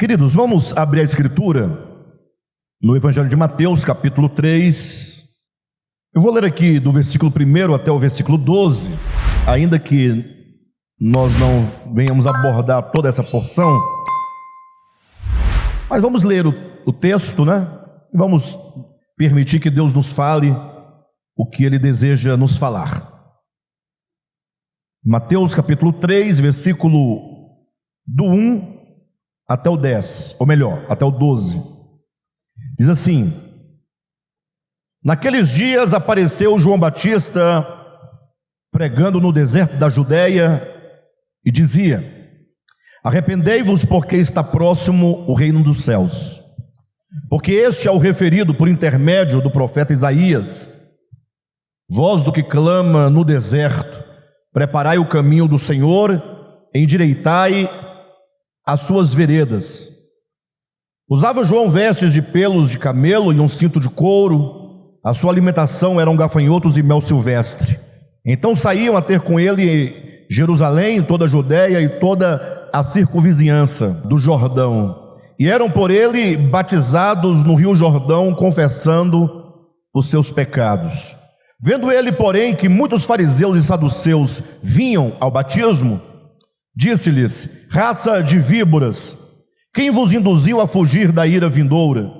Queridos, vamos abrir a escritura no Evangelho de Mateus, capítulo 3. Eu vou ler aqui do versículo 1 até o versículo 12, ainda que nós não venhamos abordar toda essa porção, mas vamos ler o texto, né? E vamos permitir que Deus nos fale o que Ele deseja nos falar. Mateus capítulo 3, versículo do 1 até o 10, ou melhor, até o 12. Diz assim: Naqueles dias apareceu João Batista pregando no deserto da Judéia e dizia: Arrependei-vos, porque está próximo o reino dos céus. Porque este é o referido por intermédio do profeta Isaías: Voz do que clama no deserto, preparai o caminho do Senhor, endireitai as suas veredas. Usava João vestes de pelos de camelo e um cinto de couro. A sua alimentação eram gafanhotos e mel silvestre. Então saíam a ter com ele Jerusalém, toda a Judéia e toda a circunvizinhança do Jordão, e eram por ele batizados no rio Jordão, confessando os seus pecados. Vendo ele, porém, que muitos fariseus e saduceus vinham ao batismo, disse-lhes: Raça de víboras, quem vos induziu a fugir da ira vindoura?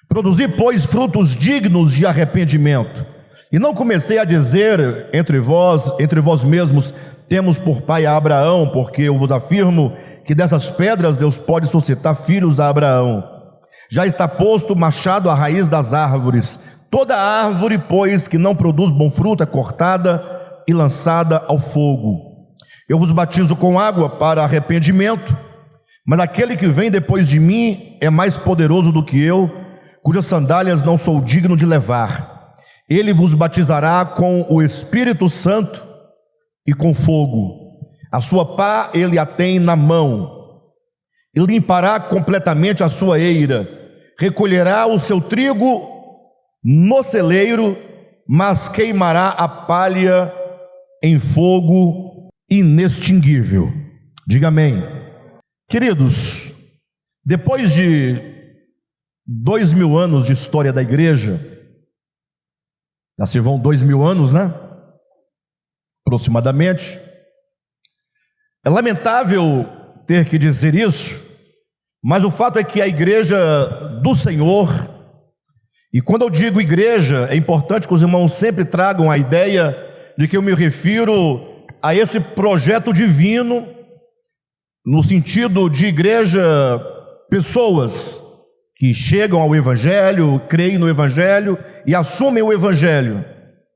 Produzi, pois, frutos dignos de arrependimento. E não comecei a dizer entre vós mesmos: temos por pai a Abraão, porque eu vos afirmo que dessas pedras Deus pode suscitar filhos a Abraão. Já está posto o machado à raiz das árvores. Toda árvore, pois, que não produz bom fruto é cortada e lançada ao fogo. Eu vos batizo com água para arrependimento, mas aquele que vem depois de mim é mais poderoso do que eu, cujas sandálias não sou digno de levar. Ele vos batizará com o Espírito Santo e com fogo. A sua pá ele a tem na mão, e limpará completamente a sua eira, recolherá o seu trigo no celeiro, mas queimará a palha em fogo inextinguível. Diga amém. Queridos, depois de 2000 anos de história da igreja, já se vão 2000 anos, né? Aproximadamente. É lamentável ter que dizer isso, mas o fato é que a igreja do Senhor, e quando eu digo igreja, é importante que os irmãos sempre tragam a ideia de que eu me refiro a esse projeto divino, no sentido de igreja, pessoas que chegam ao Evangelho, creem no Evangelho e assumem o Evangelho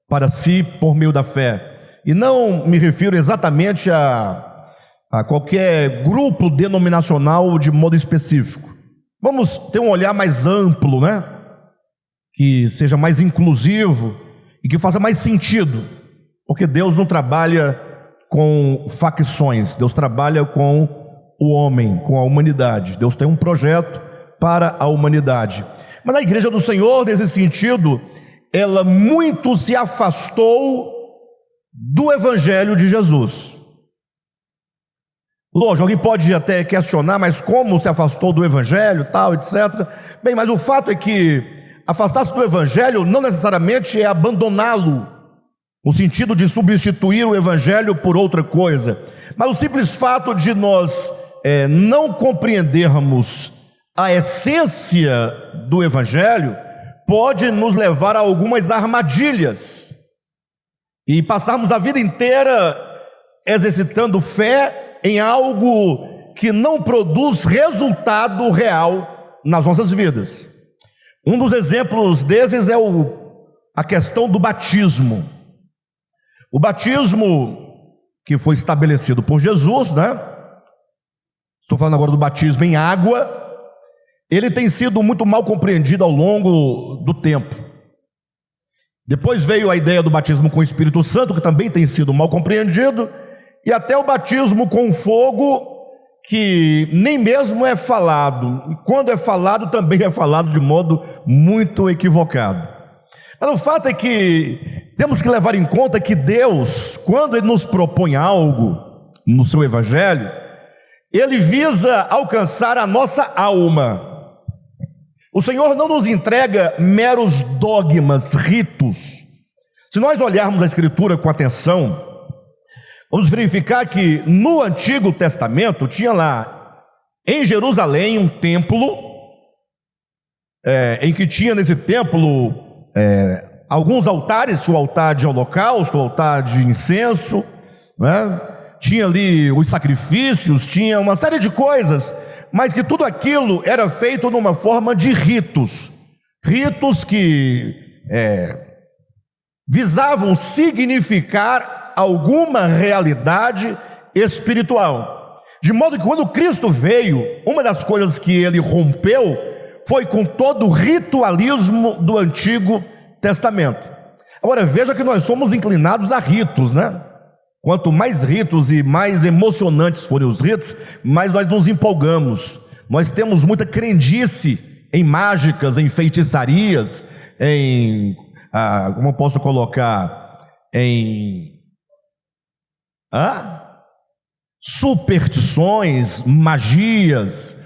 para si por meio da fé. E não me refiro exatamente a qualquer grupo denominacional de modo específico. Vamos ter um olhar mais amplo, né? Que seja mais inclusivo e que faça mais sentido, porque Deus não trabalha com facções, Deus trabalha com o homem, com a humanidade. Deus tem um projeto para a humanidade. Mas a igreja do Senhor, nesse sentido, ela muito se afastou do Evangelho de Jesus. Lógico, alguém pode até questionar, mas como se afastou do Evangelho, tal, etc. Bem, mas o fato é que afastar-se do Evangelho não necessariamente é abandoná-lo, no sentido de substituir o Evangelho por outra coisa, mas o simples fato de nós não compreendermos a essência do Evangelho pode nos levar a algumas armadilhas e passarmos a vida inteira exercitando fé em algo que não produz resultado real nas nossas vidas. Um dos exemplos desses é a questão do batismo. O batismo que foi estabelecido por Jesus, né? Estou falando agora do batismo em água. Ele tem sido muito mal compreendido ao longo do tempo. Depois veio a ideia do batismo com o Espírito Santo, que também tem sido mal compreendido, e até o batismo com fogo, que nem mesmo é falado, e quando é falado também é falado de modo muito equivocado. Mas o fato é que temos que levar em conta que Deus, quando Ele nos propõe algo no seu Evangelho, ele visa alcançar a nossa alma. O Senhor não nos entrega meros dogmas, ritos. Se nós olharmos a Escritura com atenção, vamos verificar que no Antigo Testamento tinha lá em Jerusalém um templo, em que tinha nesse templo alguns altares, o altar de holocausto, o altar de incenso, né? Tinha ali os sacrifícios, tinha uma série de coisas, mas que tudo aquilo era feito numa forma de ritos, ritos que visavam significar alguma realidade espiritual. De modo que quando Cristo veio, uma das coisas que ele rompeu foi com todo o ritualismo do Antigo Testamento. Agora veja que nós somos inclinados a ritos, né? Quanto mais ritos e mais emocionantes forem os ritos, mais nós nos empolgamos. Nós temos muita crendice em mágicas, em feitiçarias, como eu posso colocar, superstições, magias,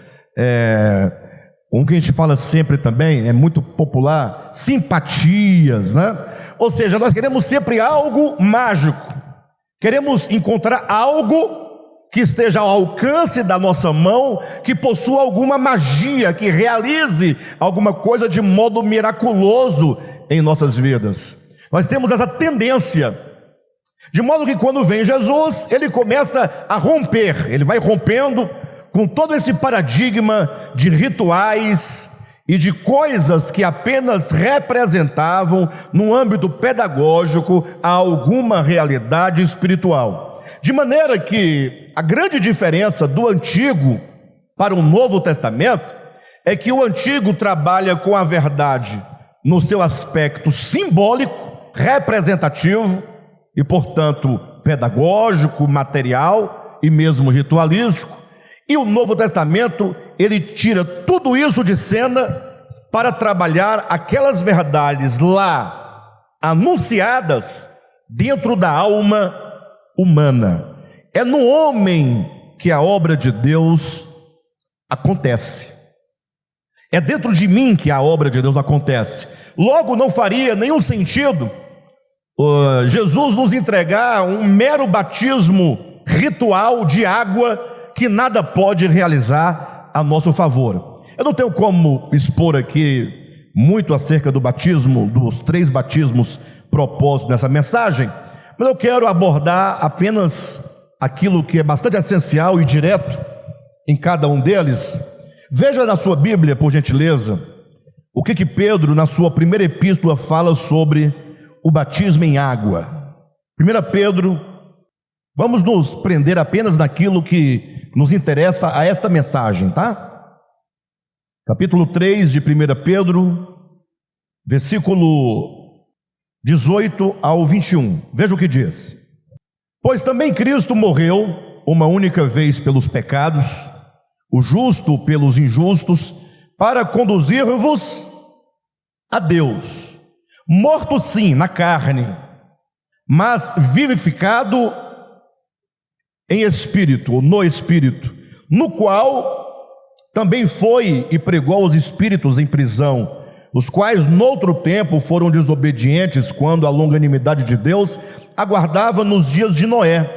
um que a gente fala sempre também, é muito popular, simpatias, né? Ou seja, nós queremos sempre algo mágico, queremos encontrar algo que esteja ao alcance da nossa mão, que possua alguma magia, que realize alguma coisa de modo miraculoso em nossas vidas. Nós temos essa tendência, de modo que quando vem Jesus, ele começa a romper, ele vai rompendo com todo esse paradigma de rituais e de coisas que apenas representavam, no âmbito pedagógico, alguma realidade espiritual. De maneira que a grande diferença do Antigo para o Novo Testamento é que o Antigo trabalha com a verdade no seu aspecto simbólico, representativo e, portanto, pedagógico, material e mesmo ritualístico. E o Novo Testamento, ele tira tudo isso de cena para trabalhar aquelas verdades lá anunciadas dentro da alma humana. É no homem que a obra de Deus acontece. É dentro de mim que a obra de Deus acontece. Logo, não faria nenhum sentido Jesus nos entregar um mero batismo ritual de água que nada pode realizar a nosso favor. Eu não tenho como expor aqui muito acerca do batismo, dos 3 batismos propostos nessa mensagem, mas eu quero abordar apenas aquilo que é bastante essencial e direto em cada um deles. Veja na sua Bíblia, por gentileza, o que Pedro, na sua primeira epístola, fala sobre o batismo em água. 1 Pedro, vamos nos prender apenas naquilo que nos interessa a esta mensagem, tá? Capítulo 3 de 1 Pedro, versículo 18 ao 21. Veja o que diz: Pois também Cristo morreu uma única vez pelos pecados, o justo pelos injustos, para conduzir-vos a Deus, morto sim na carne, mas vivificado em espírito, ou no espírito, no qual também foi e pregou aos espíritos em prisão, os quais noutro tempo foram desobedientes, quando a longanimidade de Deus aguardava nos dias de Noé,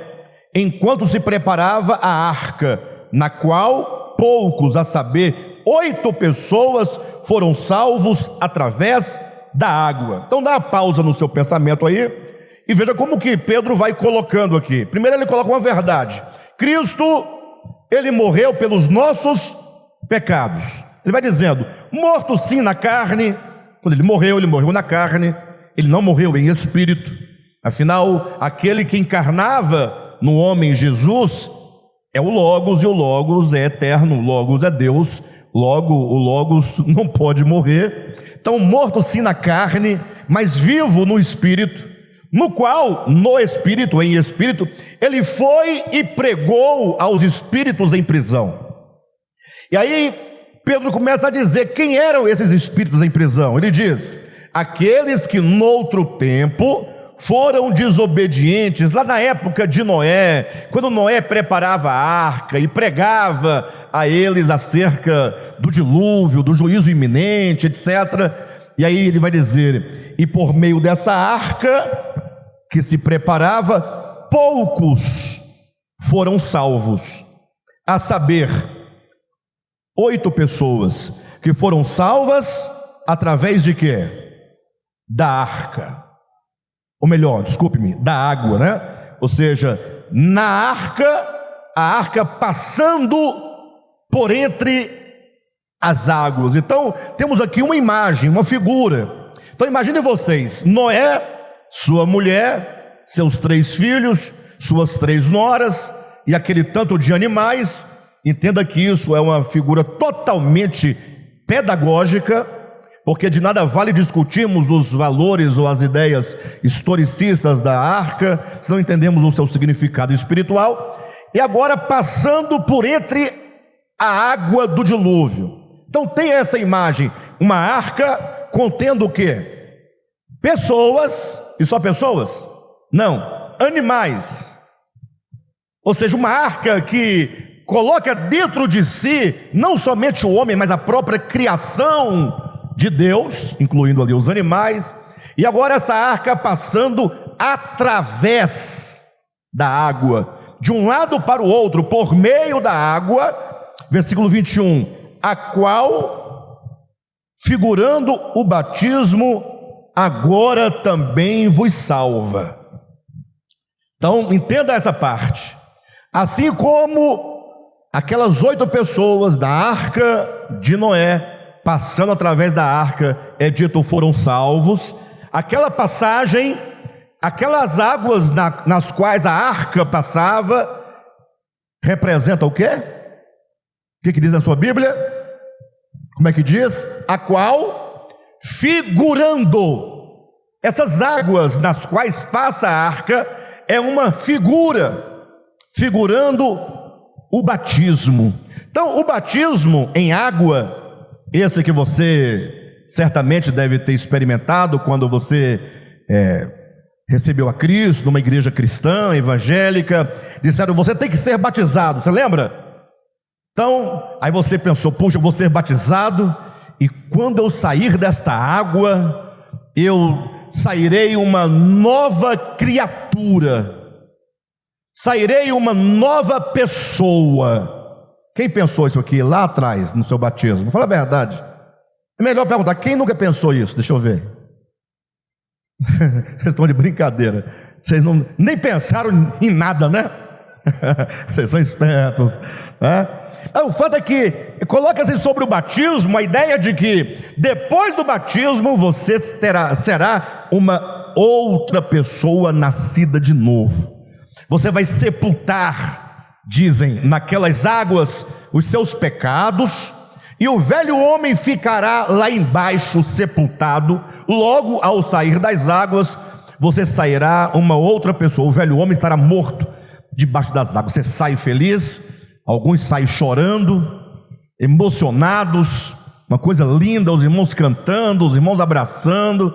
enquanto se preparava a arca, na qual poucos, a saber, 8 pessoas, foram salvos através da água. Então dá uma pausa no seu pensamento aí e veja como que Pedro vai colocando aqui. Primeiro ele coloca uma verdade: Cristo, ele morreu pelos nossos pecados. Ele vai dizendo, morto sim na carne. Quando ele morreu na carne, ele não morreu em espírito. Afinal, aquele que encarnava no homem Jesus é o Logos, e o Logos é eterno, o Logos é Deus, logo o Logos não pode morrer. Então, morto sim na carne, mas vivo no espírito, no qual, no espírito, em espírito, ele foi e pregou aos espíritos em prisão. E aí Pedro começa a dizer quem eram esses espíritos em prisão. Ele diz, aqueles que noutro tempo foram desobedientes, lá na época de Noé, quando Noé preparava a arca e pregava a eles acerca do dilúvio, do juízo iminente, etc. E aí ele vai dizer: e por meio dessa arca que se preparava, poucos foram salvos, a saber, 8 pessoas que foram salvas através de quê? Da arca. Ou melhor, desculpe-me, da água, né? Ou seja, na arca, a arca passando por entre as águas. Então, temos aqui uma imagem, uma figura. Então, imagine vocês: Noé, sua mulher, seus 3 filhos, suas 3 noras e aquele tanto de animais. Entenda que isso é uma figura totalmente pedagógica, porque de nada vale discutirmos os valores ou as ideias historicistas da arca se não entendemos o seu significado espiritual. E agora passando por entre a água do dilúvio. Então tem essa imagem, uma arca contendo o quê? Pessoas, e só pessoas? Não, animais. Ou seja, uma arca que coloca dentro de si não somente o homem, mas a própria criação de Deus, incluindo ali os animais. E agora essa arca passando através da água, de um lado para o outro, por meio da água. Versículo 21, a qual, figurando o batismo, agora também vos salva. Então entenda essa parte. Assim como aquelas 8 pessoas da arca de Noé, passando através da arca, é dito, foram salvos. Aquela passagem, aquelas águas nas quais a arca passava, representa o quê? O que diz na sua Bíblia? Como é que diz? A qual, figurando, essas águas nas quais passa a arca, é uma figura, figurando o batismo. Então, o batismo em água, esse que você certamente deve ter experimentado quando você recebeu a Cristo numa igreja cristã, evangélica, disseram: você tem que ser batizado, você lembra? Então, aí você pensou: puxa, eu vou ser batizado, e quando eu sair desta água, eu sairei uma nova criatura, sairei uma nova pessoa. Quem pensou isso aqui lá atrás, no seu batismo? Fala a verdade. É melhor perguntar: quem nunca pensou isso? Deixa eu ver. Vocês estão de brincadeira. Vocês nem pensaram em nada, né? Vocês são espertos, né? O fato é que coloca-se sobre o batismo a ideia de que depois do batismo você será uma outra pessoa nascida de novo. Você vai sepultar, dizem, naquelas águas os seus pecados, e o velho homem ficará lá embaixo sepultado. Logo ao sair das águas, você sairá uma outra pessoa. O velho homem estará morto debaixo das águas. Você sai feliz, alguns saem chorando, emocionados, uma coisa linda, os irmãos cantando, os irmãos abraçando.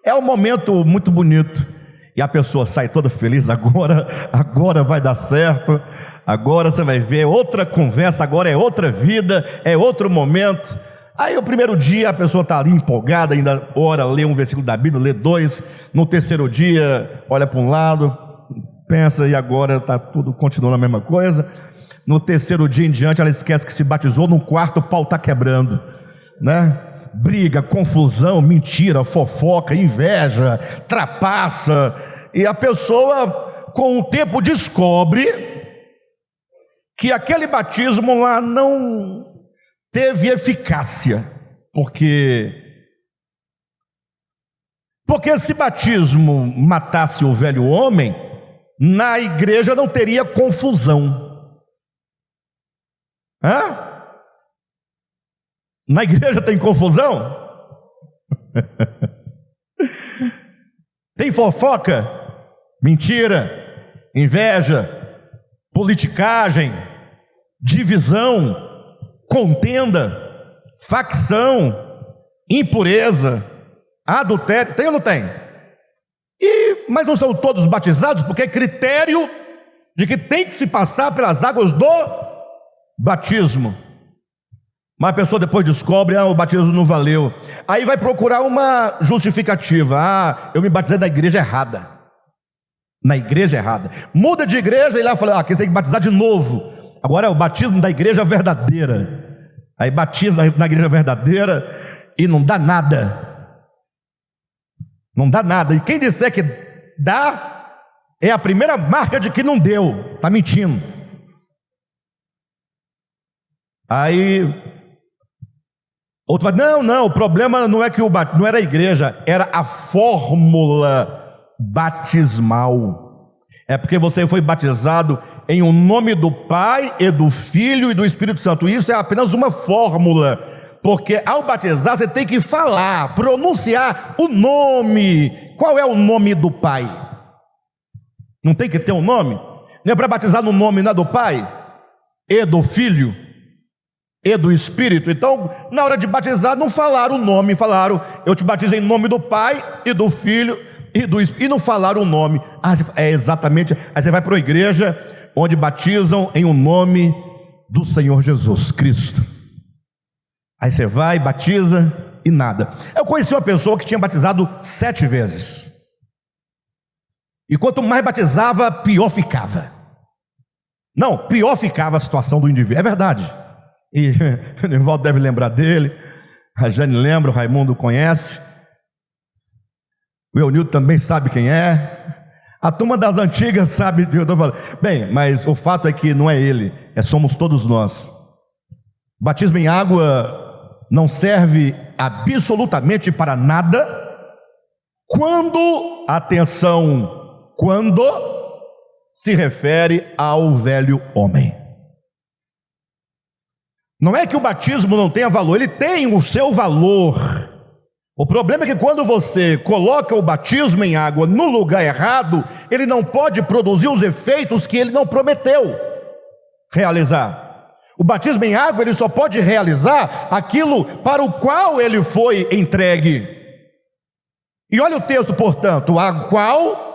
É um momento muito bonito, e a pessoa sai toda feliz: agora vai dar certo, agora você vai ver outra conversa, agora é outra vida, é outro momento. Aí o primeiro dia a pessoa está ali empolgada, ainda ora, lê um versículo da Bíblia, lê 2, no terceiro dia olha para um lado, pensa, e agora está tudo continuando a mesma coisa. No terceiro dia em diante ela esquece que se batizou. No quarto o pau está quebrando, né? Briga, confusão, mentira, fofoca, inveja, trapaça. E a pessoa com o tempo descobre que aquele batismo lá não teve eficácia, porque se batismo matasse o velho homem, na igreja não teria confusão. Na igreja tem confusão? Tem fofoca, mentira, inveja, politicagem, divisão, contenda, facção, impureza, adultério. Tem ou não tem? E mas não são todos batizados, porque é critério de que tem que se passar pelas águas do batismo. Mas a pessoa depois descobre, o batismo não valeu. Aí vai procurar uma justificativa. Eu me batizei na igreja errada. Na igreja errada. Muda de igreja e lá fala, aqui você tem que batizar de novo. Agora é o batismo da igreja verdadeira. Aí batiza na igreja verdadeira e não dá nada. Não dá nada. E quem disser que dá, é a primeira marca de que não deu. Está mentindo. Aí outro vai, não, o problema não é que não era a igreja, era a fórmula batismal. É porque você foi batizado em o nome do Pai e do Filho e do Espírito Santo. Isso é apenas uma fórmula, porque ao batizar você tem que falar, pronunciar o nome. Qual é o nome do Pai? Não tem que ter um nome? Não é para batizar no nome, não é do Pai e do Filho e do Espírito? Então, na hora de batizar, não falaram o nome, falaram, eu te batizo em nome do Pai e do Filho e do Espírito, e não falaram o nome. É exatamente, aí você vai para a igreja, onde batizam em o nome do Senhor Jesus Cristo. Aí você vai, batiza e nada. Eu conheci uma pessoa que tinha batizado 7 vezes. E quanto mais batizava, pior ficava. Não, pior ficava a situação do indivíduo, é verdade. E o Nivaldo deve lembrar dele, a Jane lembra, o Raimundo conhece, o Eunildo também sabe quem é, a turma das antigas sabe de que eu estou falando. Bem, mas o fato é que não é ele, somos todos nós. Batismo em água não serve absolutamente para nada quando, atenção, quando se refere ao velho homem. Não é que o batismo não tenha valor, ele tem o seu valor. O problema é que quando você coloca o batismo em água no lugar errado, ele não pode produzir os efeitos que ele não prometeu realizar. O batismo em água, ele só pode realizar aquilo para o qual ele foi entregue. E olha o texto, portanto, a qual,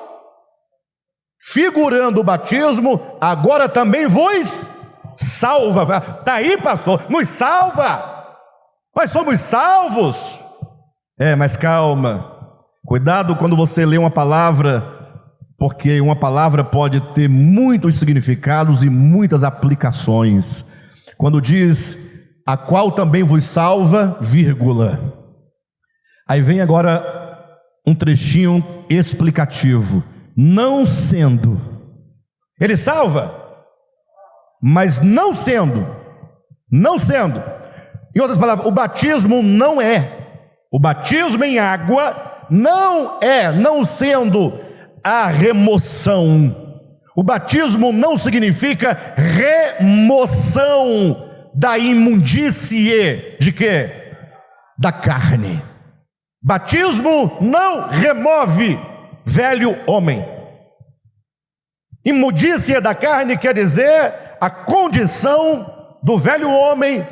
figurando o batismo, agora também vos salva. Está aí, pastor, nos salva. Nós somos salvos. Mas calma, cuidado quando você lê uma palavra, porque uma palavra pode ter muitos significados e muitas aplicações. Quando diz, a qual também vos salva, vírgula. Aí vem agora um trechinho explicativo. Não sendo, ele salva, mas não sendo, em outras palavras, o batismo não é, o batismo em água não sendo a remoção. O batismo não significa remoção da imundície de quê? Da carne. Batismo não remove velho homem. Imundície da carne quer dizer a condição do velho homem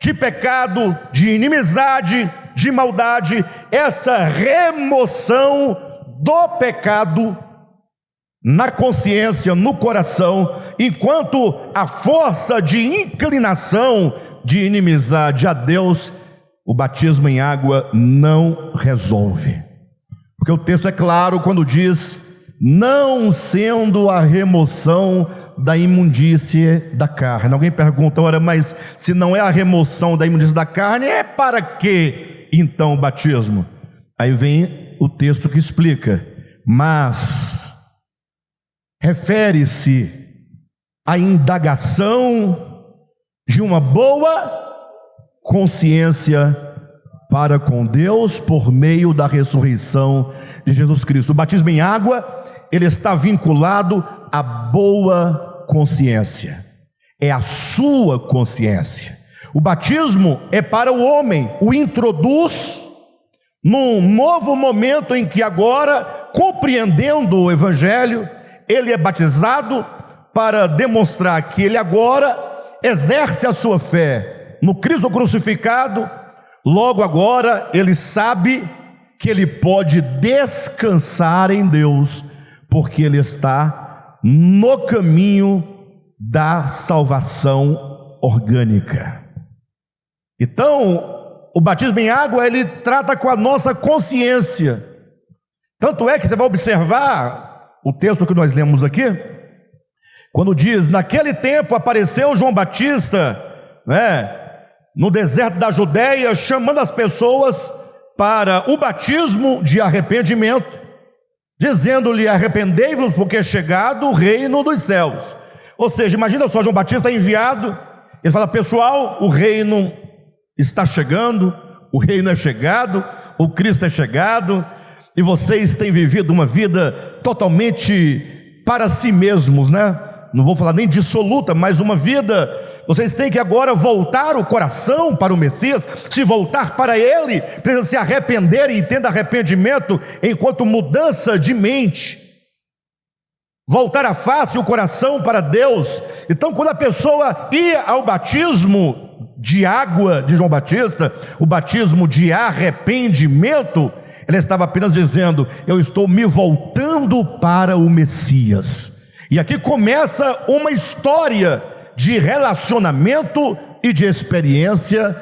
de pecado, de inimizade, de maldade, essa remoção do pecado na consciência, no coração, enquanto a força de inclinação de inimizade a Deus, o batismo em água não resolve. Porque o texto é claro quando diz, não sendo a remoção da imundície da carne. Alguém pergunta, ora, mas se não é a remoção da imundície da carne, é para que então o batismo? Aí vem o texto que explica, mas refere-se à indagação de uma boa consciência para com Deus por meio da ressurreição de Jesus Cristo. O batismo em água, ele está vinculado à boa consciência, é a sua consciência. O batismo é para o homem, o introduz num novo momento em que agora, compreendendo o Evangelho, ele é batizado para demonstrar que ele agora exerce a sua fé no Cristo crucificado. Logo agora ele sabe que ele pode descansar em Deus porque ele está no caminho da salvação orgânica. Então, o batismo em água, ele trata com a nossa consciência. Tanto é que você vai observar o texto que nós lemos aqui, quando diz: naquele tempo apareceu João Batista, no deserto da Judéia, chamando as pessoas para o batismo de arrependimento, dizendo-lhe: arrependei-vos, porque é chegado o reino dos céus. Ou seja, imagina só, João Batista é enviado, ele fala: pessoal, o reino está chegando, o reino é chegado, o Cristo é chegado, e vocês têm vivido uma vida totalmente para si mesmos, não vou falar nem dissoluta, mas uma vida, vocês têm que agora voltar o coração para o Messias. Se voltar para Ele, precisa se arrepender, e entenda arrependimento enquanto mudança de mente, voltar a face e o coração para Deus. Então, quando a pessoa ia ao batismo de água de João Batista, o batismo de arrependimento, ela estava apenas dizendo: eu estou me voltando para o Messias. E aqui começa uma história de relacionamento e de experiência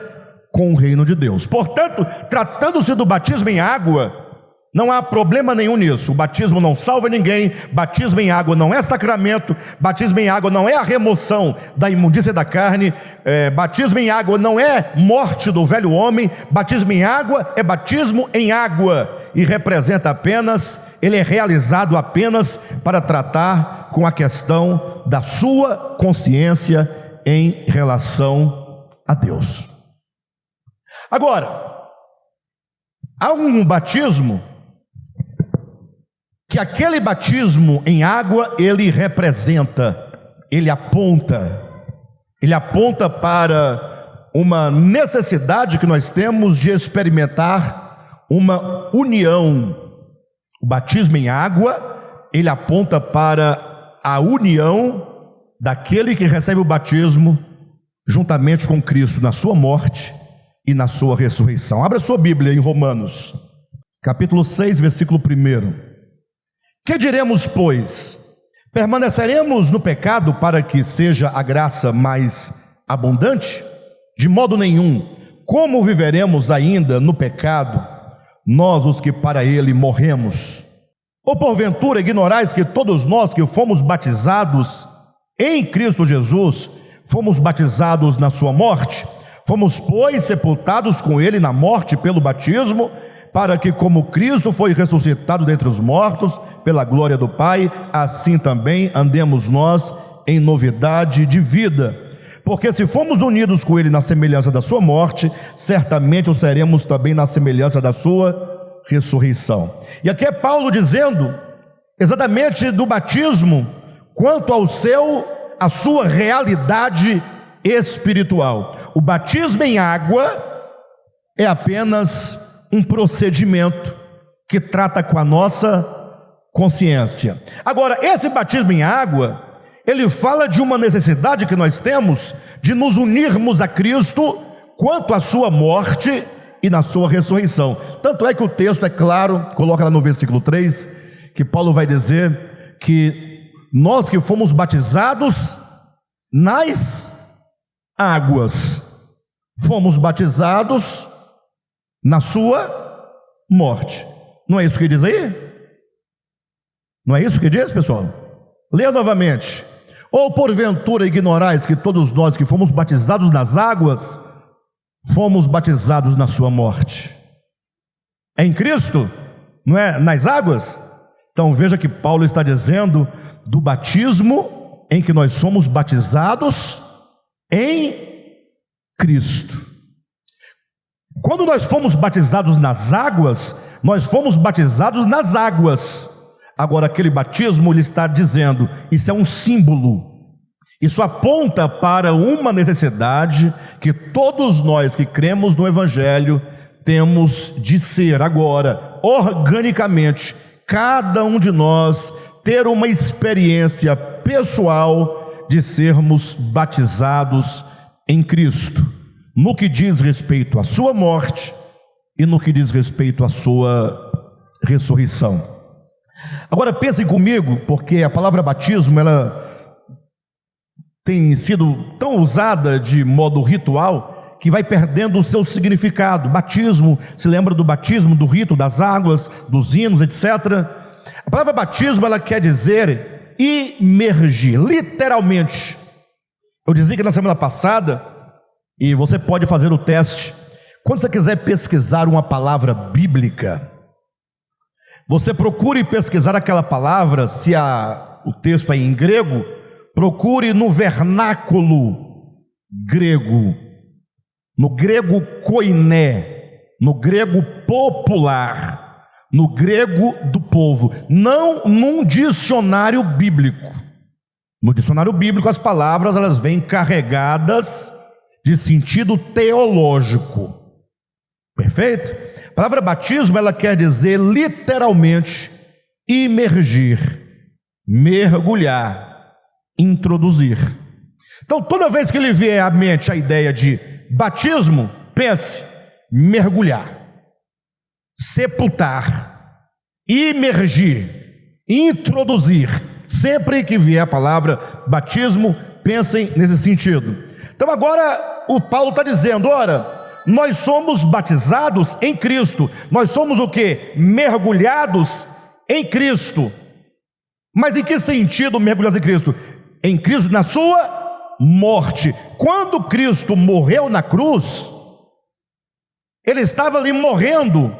com o reino de Deus. Portanto, tratando-se do batismo em água, não há problema nenhum nisso. O batismo não salva ninguém, batismo em água não é sacramento, batismo em água não é a remoção da imundícia da carne, batismo em água não é morte do velho homem, batismo em água é batismo em água, e representa apenas, ele é realizado apenas para tratar com a questão da sua consciência em relação a Deus. Agora, há um batismo que aquele batismo em água, ele representa, ele aponta para uma necessidade que nós temos de experimentar uma união. O batismo em água, ele aponta para a união daquele que recebe o batismo juntamente com Cristo na sua morte e na sua ressurreição. Abra sua Bíblia em Romanos, capítulo 6, versículo 1. Que diremos, pois? Permaneceremos no pecado para que seja a graça mais abundante? De modo nenhum. Como viveremos ainda no pecado, nós os que para ele morremos? Ou porventura ignorais que todos nós que fomos batizados em Cristo Jesus, fomos batizados na sua morte? Fomos, pois, sepultados com ele na morte pelo batismo, para que, como Cristo foi ressuscitado dentre os mortos, pela glória do Pai, assim também andemos nós em novidade de vida. Porque se fomos unidos com ele na semelhança da sua morte, certamente o seremos também na semelhança da sua ressurreição. E aqui é Paulo dizendo exatamente do batismo quanto a sua realidade espiritual. O batismo em água é apenas um procedimento que trata com a nossa consciência. Agora, esse batismo em água, ele fala de uma necessidade que nós temos de nos unirmos a Cristo quanto à sua morte e na sua ressurreição. Tanto é que o texto é claro, coloca lá no versículo 3, que Paulo vai dizer que nós que fomos batizados nas águas, fomos batizados na sua morte. Não é isso que diz aí? Não é isso que diz, pessoal? Leia novamente. Ou porventura ignorais que todos nós que fomos batizados nas águas, fomos batizados na sua morte? É em Cristo? Não é nas águas? Então veja que Paulo está dizendo do batismo em que nós somos batizados em Cristo. Quando nós fomos batizados nas águas, nós fomos batizados nas águas. Agora, aquele batismo, ele está dizendo, isso é um símbolo, isso aponta para uma necessidade que todos nós que cremos no Evangelho temos de ser agora, organicamente, cada um de nós ter uma experiência pessoal de sermos batizados em Cristo, no que diz respeito à sua morte e no que diz respeito à sua ressurreição. Agora pensem comigo, porque a palavra batismo, ela tem sido tão usada de modo ritual, que vai perdendo o seu significado. Batismo, se lembra do batismo, do rito, das águas, dos hinos, etc. A palavra batismo, ela quer dizer imergir, literalmente. Eu dizia que na semana passada, e você pode fazer o teste, quando você quiser pesquisar uma palavra bíblica, você procure pesquisar aquela palavra, se o texto é em grego, procure no vernáculo grego, no grego koiné, no grego popular, no grego do povo, não num dicionário bíblico. No dicionário bíblico as palavras elas vêm carregadas de sentido teológico. Perfeito? A palavra batismo ela quer dizer literalmente imergir, mergulhar, introduzir. Então toda vez que lhe vier à mente a ideia de batismo, pense, mergulhar, sepultar, imergir, introduzir. Sempre que vier a palavra batismo, pensem nesse sentido. Então agora o Paulo está dizendo, ora, nós somos batizados em Cristo. Nós somos o quê? Mergulhados em Cristo. Mas em que sentido mergulhados em Cristo? Em Cristo na sua morte. Quando Cristo morreu na cruz, Ele estava ali morrendo,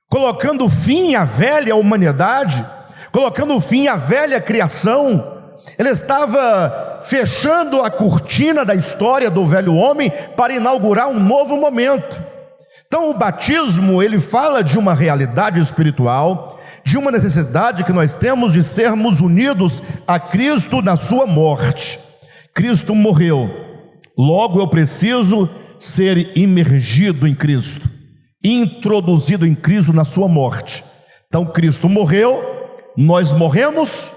colocando fim à velha humanidade, colocando fim à velha criação. Ele estava fechando a cortina da história do velho homem para inaugurar um novo momento. Então o batismo, ele fala de uma realidade espiritual, de uma necessidade que nós temos de sermos unidos a Cristo na sua morte. Cristo morreu, logo eu preciso ser imergido em Cristo, introduzido em Cristo na sua morte. Então Cristo morreu, nós morremos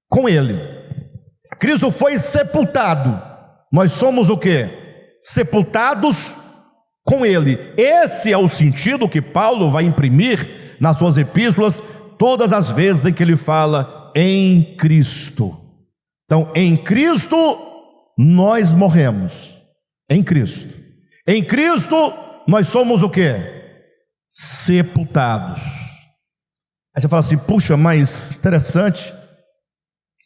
com Ele. Cristo foi sepultado, nós somos o quê? Sepultados com Ele. Esse é o sentido que Paulo vai imprimir nas suas epístolas, todas as vezes em que ele fala em Cristo. Então, em Cristo nós morremos, em Cristo. Em Cristo nós somos o quê? Sepultados. Aí você fala assim, puxa, mas interessante.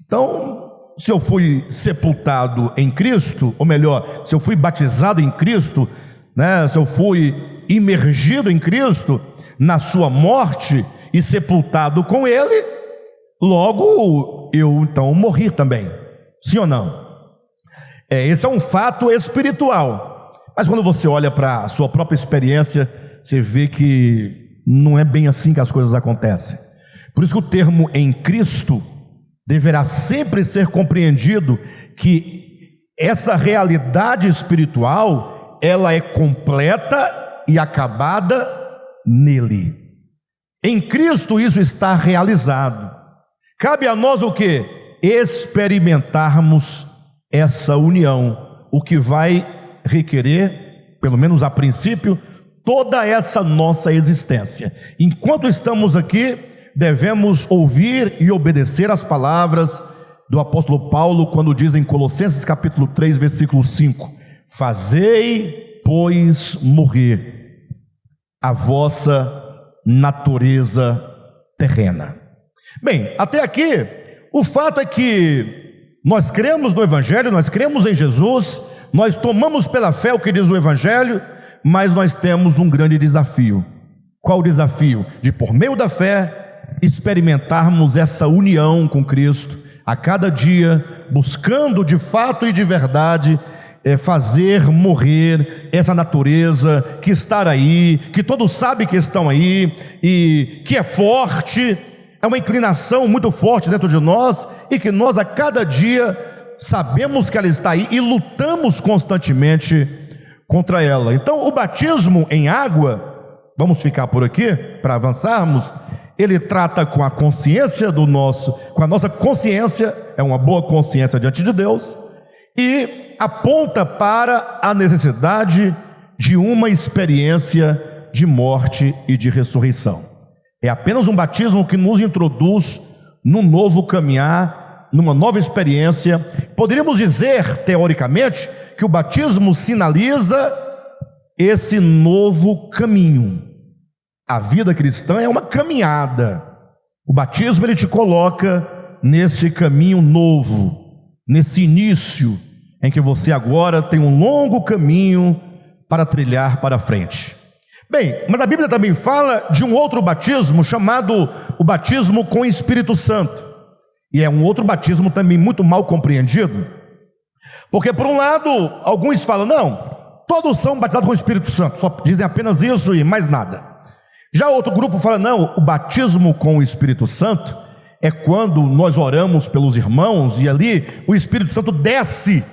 Então, se eu fui sepultado em Cristo, ou melhor, se eu fui batizado em Cristo, né, se eu fui imergido em Cristo, na sua morte e sepultado com Ele, logo eu então morri também, sim ou não? Esse é um fato espiritual, mas quando você olha para a sua própria experiência, você vê que não é bem assim que as coisas acontecem. Por isso que o termo em Cristo deverá sempre ser compreendido que essa realidade espiritual, ela é completa e acabada nele. Em Cristo isso está realizado. Cabe a nós o quê? Experimentarmos essa união, o que vai requerer, pelo menos a princípio, toda essa nossa existência. Enquanto estamos aqui, devemos ouvir e obedecer as palavras do apóstolo Paulo, quando diz em Colossenses capítulo 3, versículo 5: fazei, pois, morrer a vossa natureza terrena. Bem, até aqui, o fato é que nós cremos no Evangelho, nós cremos em Jesus, nós tomamos pela fé o que diz o Evangelho, mas nós temos um grande desafio. Qual o desafio? De, por meio da fé, experimentarmos essa união com Cristo a cada dia, buscando de fato e de verdade fazer morrer essa natureza que está aí, que todos sabem que estão aí, e que é forte, é uma inclinação muito forte dentro de nós, e que nós a cada dia sabemos que ela está aí e lutamos constantemente contra ela. Então o batismo em água, vamos ficar por aqui para avançarmos, ele trata com a consciência com a nossa consciência, é uma boa consciência diante de Deus, e aponta para a necessidade de uma experiência de morte e de ressurreição. É apenas um batismo que nos introduz num novo caminhar, numa nova experiência. Poderíamos dizer, teoricamente, que o batismo sinaliza esse novo caminho. A vida cristã é uma caminhada. O batismo, ele te coloca nesse caminho novo, nesse início, em que você agora tem um longo caminho para trilhar para frente. Bem, mas a Bíblia também fala de um outro batismo, chamado o batismo com o Espírito Santo. E é um outro batismo também muito mal compreendido, porque por um lado, alguns falam, não, todos são batizados com o Espírito Santo, só dizem apenas isso e mais nada. Já outro grupo fala, não, o batismo com o Espírito Santo é quando nós oramos pelos irmãos e ali o Espírito Santo desce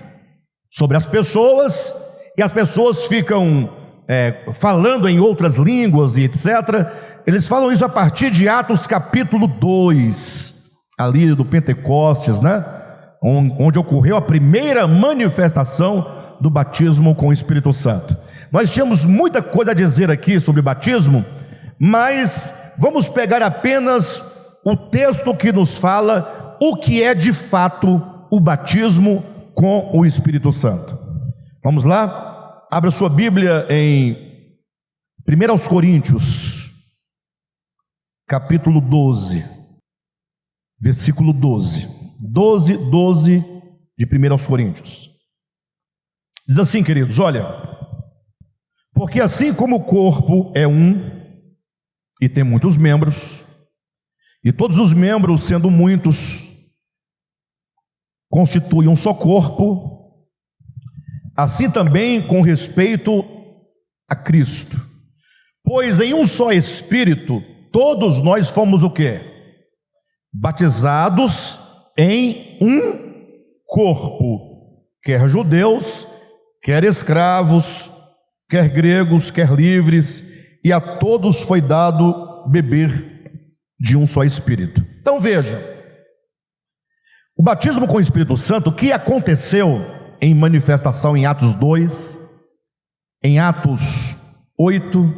sobre as pessoas e as pessoas ficam falando em outras línguas e etc. Eles falam isso a partir de Atos capítulo 2, ali do Pentecostes, né? Onde ocorreu a primeira manifestação do batismo com o Espírito Santo. Nós tínhamos muita coisa a dizer aqui sobre batismo, mas vamos pegar apenas o texto que nos fala o que é de fato o batismo com o Espírito Santo. Vamos lá? Abra sua Bíblia em 1 Coríntios, capítulo 12, versículo 12 de 1 Coríntios. Diz assim, queridos, olha, porque assim como o corpo é um e tem muitos membros, e todos os membros, sendo muitos, constituem um só corpo, assim também com respeito a Cristo. Pois em um só Espírito, todos nós fomos o quê? Batizados em um corpo, quer judeus, quer escravos, quer gregos, quer livres, e a todos foi dado beber de um só Espírito. Então veja, o batismo com o Espírito Santo, o que aconteceu em manifestação em Atos 2, em Atos 8,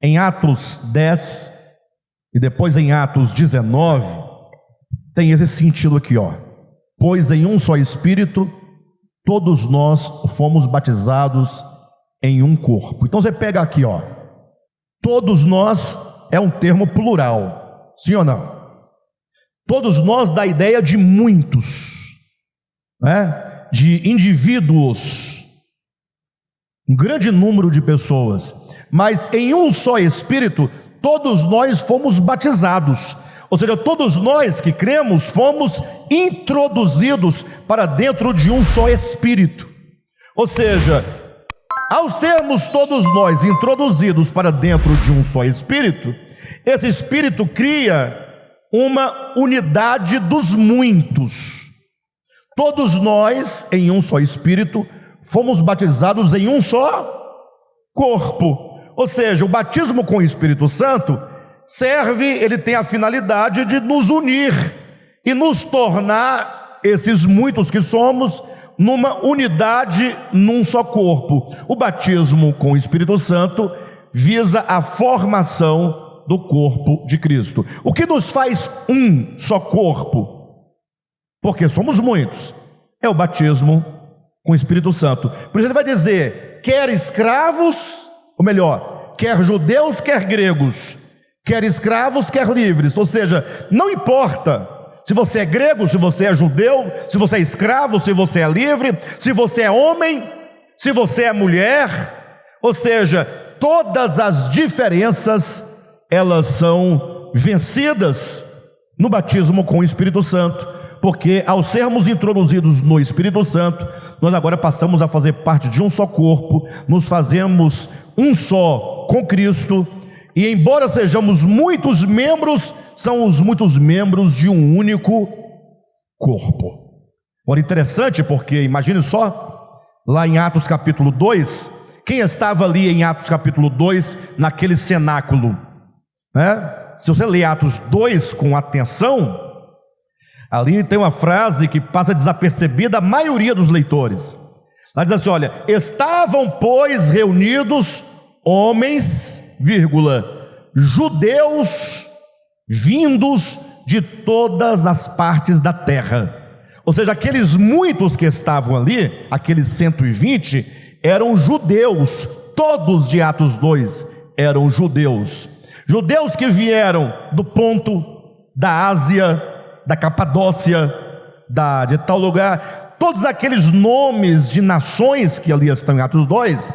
em Atos 10 e depois em Atos 19, tem esse sentido aqui, ó. Pois em um só Espírito, todos nós fomos batizados em um corpo. Então você pega aqui, ó, todos nós é um termo plural, sim ou não? Todos nós dá a ideia de muitos, né? De indivíduos, um grande número de pessoas, mas em um só Espírito, todos nós fomos batizados, ou seja, todos nós que cremos fomos introduzidos para dentro de um só Espírito, ou seja, ao sermos todos nós introduzidos para dentro de um só Espírito, esse Espírito cria uma unidade dos muitos. Todos nós, em um só Espírito, fomos batizados em um só corpo. Ou seja, o batismo com o Espírito Santo ele tem a finalidade de nos unir e nos tornar, esses muitos que somos, numa unidade, num só corpo. O batismo com o Espírito Santo visa a formação do corpo de Cristo. O que nos faz um só corpo? Porque somos muitos. É o batismo com o Espírito Santo. Por isso ele vai dizer, quer escravos, ou melhor, quer judeus, quer gregos, quer escravos, quer livres. Ou seja, não importa se você é grego, se você é judeu, se você é escravo, se você é livre, se você é homem, se você é mulher, ou seja, todas as diferenças, elas são vencidas no batismo com o Espírito Santo, porque ao sermos introduzidos no Espírito Santo, nós agora passamos a fazer parte de um só corpo, nos fazemos um só com Cristo, e embora sejamos muitos membros, são os muitos membros de um único corpo. Ora, interessante, porque imagine só, lá em Atos capítulo 2, quem estava ali em Atos capítulo 2, naquele cenáculo, né? Se você ler Atos 2 com atenção, ali tem uma frase que passa desapercebida a maioria dos leitores. Lá diz assim, olha, estavam pois reunidos homens, judeus vindos de todas as partes da terra. Ou seja, aqueles muitos que estavam ali, aqueles 120, eram judeus, todos de Atos 2 eram judeus. Judeus que vieram do Ponto, da Ásia, da Capadócia, de tal lugar. Todos aqueles nomes de nações que ali estão em Atos 2,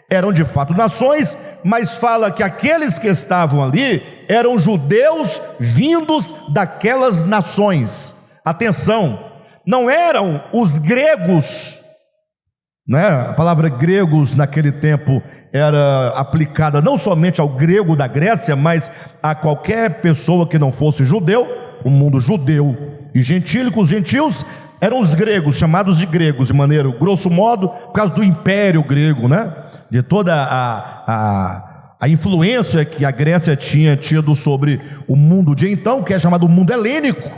eram de fato nações, mas fala que aqueles que estavam ali eram judeus vindos daquelas nações. Atenção, não eram os gregos, né? A palavra gregos naquele tempo era aplicada não somente ao grego da Grécia, mas a qualquer pessoa que não fosse judeu. O mundo judeu e gentílico, os gentios eram os gregos, chamados de gregos de maneira grosso modo, por causa do império grego, né? De toda a influência que a Grécia tinha tido sobre o mundo de então, que é chamado mundo helênico.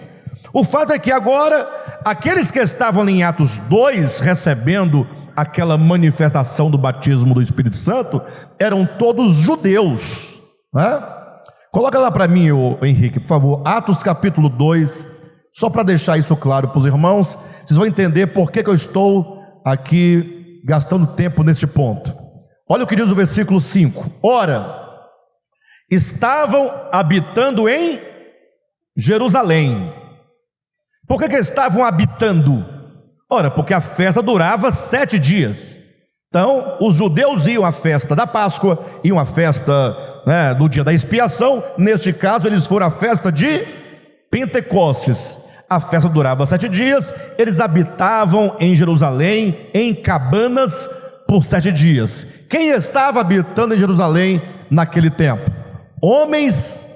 O fato é que agora, aqueles que estavam ali em Atos 2, recebendo aquela manifestação do batismo do Espírito Santo, eram todos judeus, né? Coloca lá para mim, Henrique, por favor, Atos capítulo 2, só para deixar isso claro para os irmãos. Vocês vão entender por que eu estou aqui gastando tempo neste ponto. Olha o que diz o versículo 5. Ora, estavam habitando em Jerusalém. Por que estavam habitando? Ora, porque a festa durava 7 dias. Então, os judeus iam à festa da Páscoa, iam à festa, né, do dia da expiação. Neste caso, eles foram à festa de Pentecostes. A festa durava 7 dias. Eles habitavam em Jerusalém, em cabanas, por 7 dias. Quem estava habitando em Jerusalém naquele tempo? Homens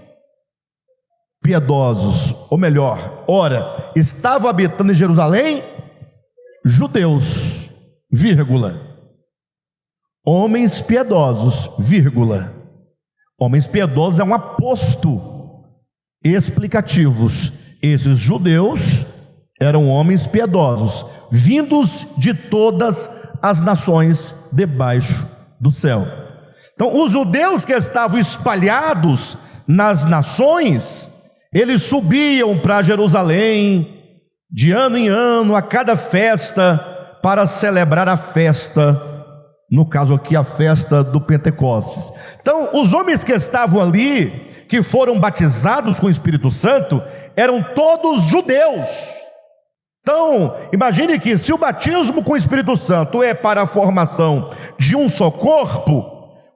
piedosos, ou melhor, ora, estavam habitando em Jerusalém judeus, vírgula, homens piedosos, vírgula. Homens piedosos é um aposto explicativos. Esses judeus eram homens piedosos, vindos de todas as nações debaixo do céu. Então, os judeus que estavam espalhados nas nações, eles subiam para Jerusalém de ano em ano, a cada festa, para celebrar a festa, no caso aqui a festa do Pentecostes. Então, os homens que estavam ali, que foram batizados com o Espírito Santo, eram todos judeus. Então, imagine que se o batismo com o Espírito Santo é para a formação de um só corpo,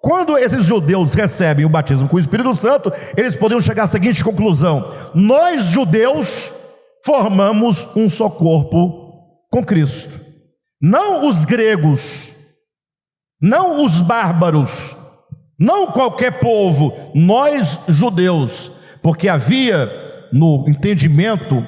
quando esses judeus recebem o batismo com o Espírito Santo, eles poderiam chegar à seguinte conclusão: nós judeus formamos um só corpo com Cristo. Não os gregos, não os bárbaros, não qualquer povo, nós judeus, porque havia no entendimento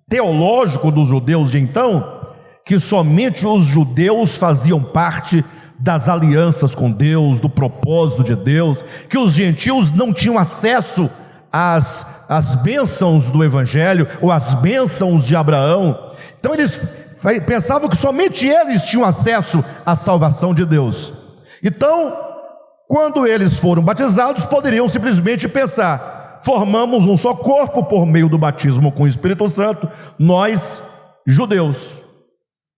teológico dos judeus de então, que somente os judeus faziam parte das alianças com Deus, do propósito de Deus, que os gentios não tinham acesso às bênçãos do Evangelho, ou às bênçãos de Abraão. Então eles pensavam que somente eles tinham acesso à salvação de Deus. Então, quando eles foram batizados, poderiam simplesmente pensar: formamos um só corpo por meio do batismo com o Espírito Santo, nós judeus.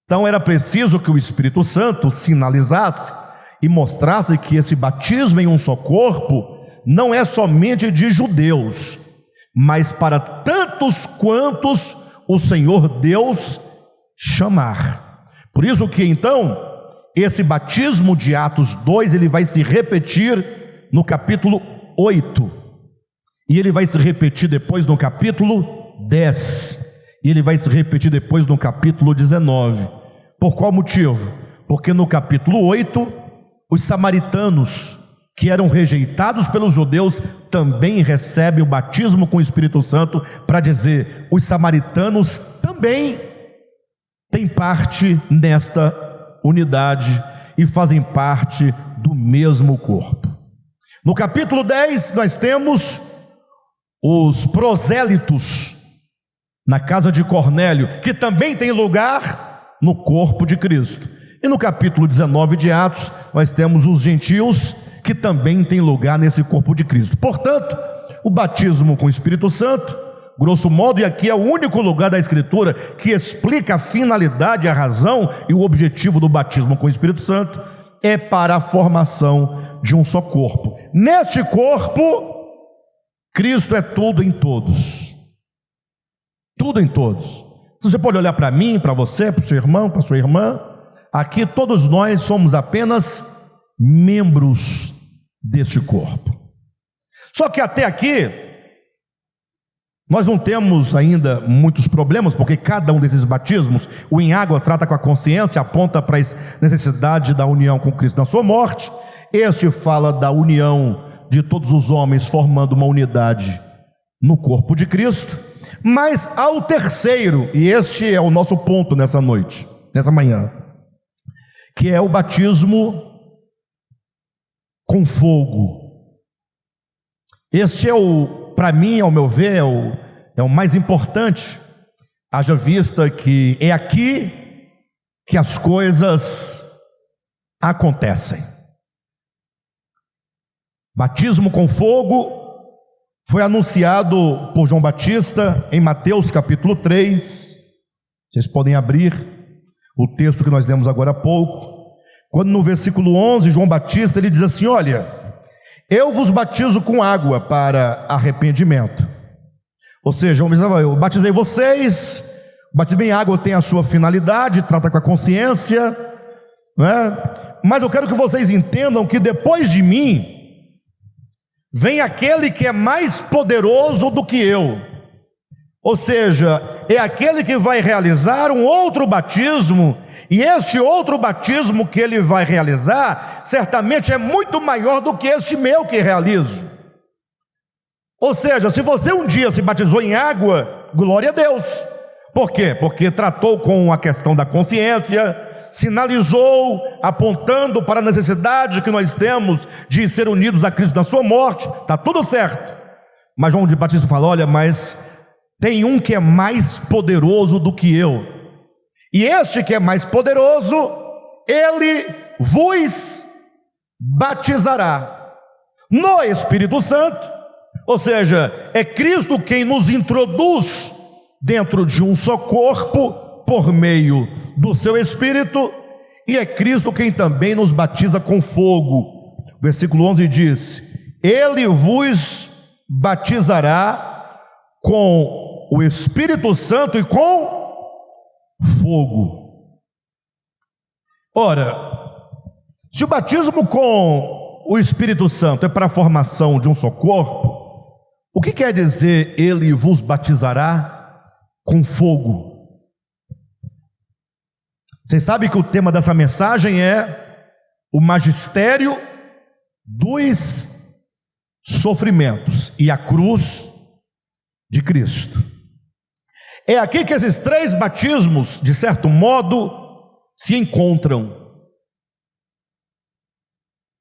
Então era preciso que o Espírito Santo sinalizasse e mostrasse que esse batismo em um só corpo não é somente de judeus, mas para tantos quantos o Senhor Deus chamar. Por isso que então esse batismo de Atos 2, ele vai se repetir no capítulo 8, e ele vai se repetir depois no capítulo 10, e ele vai se repetir depois no capítulo 19. Por qual motivo? Porque no capítulo 8, os samaritanos, que eram rejeitados pelos judeus, também recebem o batismo com o Espírito Santo, para dizer: os samaritanos também têm parte nesta unidade e fazem parte do mesmo corpo. No capítulo 10, nós temos os prosélitos na casa de Cornélio, que também tem lugar no corpo de Cristo. E no capítulo 19 de Atos, nós temos os gentios, que também têm lugar nesse corpo de Cristo. Portanto, o batismo com o Espírito Santo, grosso modo, e aqui é o único lugar da Escritura que explica a finalidade, a razão e o objetivo do batismo com o Espírito Santo, é para a formação de um só corpo. Neste corpo, Cristo é tudo em todos. Tudo em todos. Você pode olhar para mim, para você, para o seu irmão, para a sua irmã. Aqui todos nós somos apenas membros deste corpo. Só que até aqui nós não temos ainda muitos problemas, porque cada um desses batismos, o em água trata com a consciência, aponta para a necessidade da união com Cristo na sua morte. Este fala da união de todos os homens formando uma unidade no corpo de Cristo. Mas ao terceiro, e este é o nosso ponto nessa noite, nessa manhã, que é o batismo com fogo. Este é para mim, ao meu ver, é o mais importante, haja vista que é aqui que as coisas acontecem. Batismo com fogo foi anunciado por João Batista em Mateus capítulo 3. Vocês podem abrir o texto que nós lemos agora há pouco, quando no versículo 11, João Batista ele diz assim: olha, eu vos batizo com água para arrependimento. Ou seja, eu batizei vocês. O batismo em água tem a sua finalidade, trata com a consciência, né? Mas eu quero que vocês entendam que depois de mim vem aquele que é mais poderoso do que eu. Ou seja, é aquele que vai realizar um outro batismo, e este outro batismo que ele vai realizar, certamente é muito maior do que este meu que realizo. Ou seja, se você um dia se batizou em água, glória a Deus. Por quê? Porque tratou com a questão da consciência, sinalizou, apontando para a necessidade que nós temos de ser unidos a Cristo na sua morte, está tudo certo. Mas João de Batista fala: olha, mas tem um que é mais poderoso do que eu, e este que é mais poderoso, ele vos batizará no Espírito Santo. Ou seja, é Cristo quem nos introduz dentro de um só corpo por meio do seu Espírito, e é Cristo quem também nos batiza com fogo. Versículo 11 diz: ele vos batizará com o Espírito Santo e com fogo. Ora, se o batismo com o Espírito Santo é para a formação de um só corpo, o que quer dizer ele vos batizará com fogo? Vocês sabem que o tema dessa mensagem é o magistério dos sofrimentos e a cruz de Cristo. É aqui que esses três batismos, de certo modo, se encontram.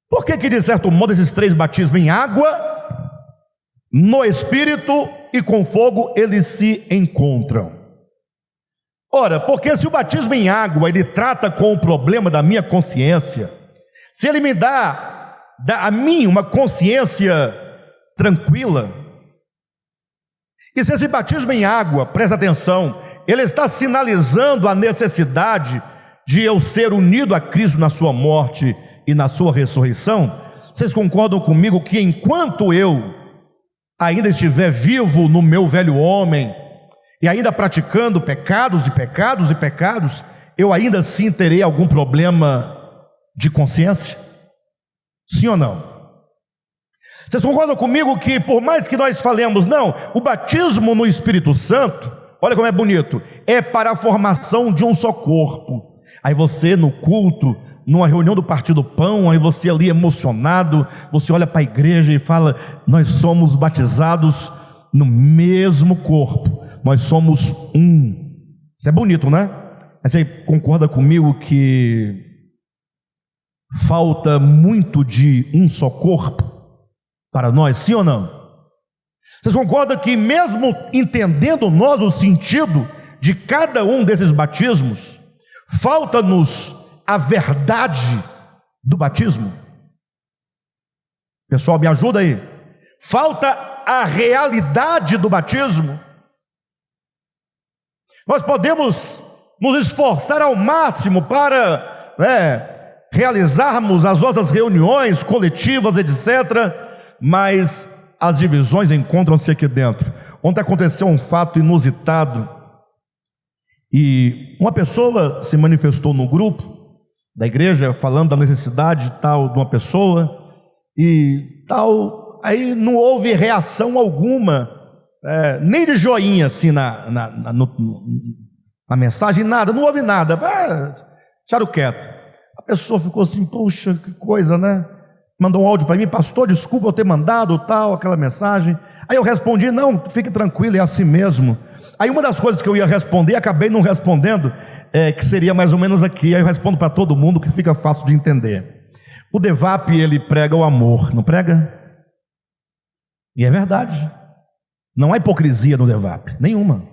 Por que de certo modo esses três batismos em água, no Espírito e com fogo, eles se encontram? Ora, porque se o batismo em água ele trata com o problema da minha consciência, se ele me dá a mim uma consciência tranquila, e se esse batismo em água, presta atenção, ele está sinalizando a necessidade de eu ser unido a Cristo na sua morte e na sua ressurreição, vocês concordam comigo que enquanto eu ainda estiver vivo no meu velho homem, e ainda praticando pecados e pecados e pecados, eu ainda assim terei algum problema de consciência? Sim ou não? Vocês concordam comigo que por mais que nós falemos, não, o batismo no Espírito Santo, olha como é bonito, é para a formação de um só corpo. Aí você no culto, numa reunião do Partido Pão, aí você ali emocionado, você olha para a igreja e fala: nós somos batizados no mesmo corpo, nós somos um. Isso é bonito, né? Mas você concorda comigo que falta muito de um só corpo para nós, sim ou não? Vocês concordam que mesmo entendendo nós o sentido de cada um desses batismos, falta-nos a verdade do batismo? Pessoal, me ajuda aí. Falta a realidade do batismo. Nós podemos nos esforçar ao máximo para realizarmos as nossas reuniões coletivas, etc., mas as divisões encontram-se aqui dentro. Ontem aconteceu um fato inusitado, e uma pessoa se manifestou no grupo da igreja, falando da necessidade tal de uma pessoa, e tal, aí não houve reação alguma, nem de joinha assim na mensagem, nada, não houve nada, deixaram quieto. A pessoa ficou assim, puxa, que coisa, né? Mandou um áudio para mim, pastor, desculpa eu ter mandado tal, aquela mensagem. Aí eu respondi, não, fique tranquilo, é assim mesmo. Aí uma das coisas que eu ia responder, acabei não respondendo, que seria mais ou menos aqui. Aí eu respondo para todo mundo, que fica fácil de entender. O Devap, ele prega o amor, não prega? E é verdade. Não há hipocrisia no Devap, nenhuma.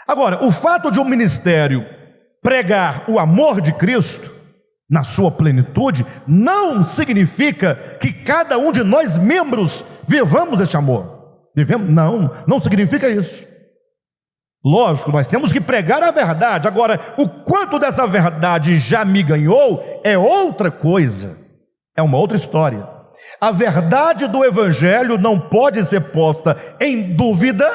Agora, o fato de um ministério pregar o amor de Cristo na sua plenitude, não significa que cada um de nós membros vivamos este amor. Não significa isso. Lógico, nós temos que pregar a verdade. Agora, o quanto dessa verdade já me ganhou é outra coisa, é uma outra história. A verdade do Evangelho não pode ser posta em dúvida,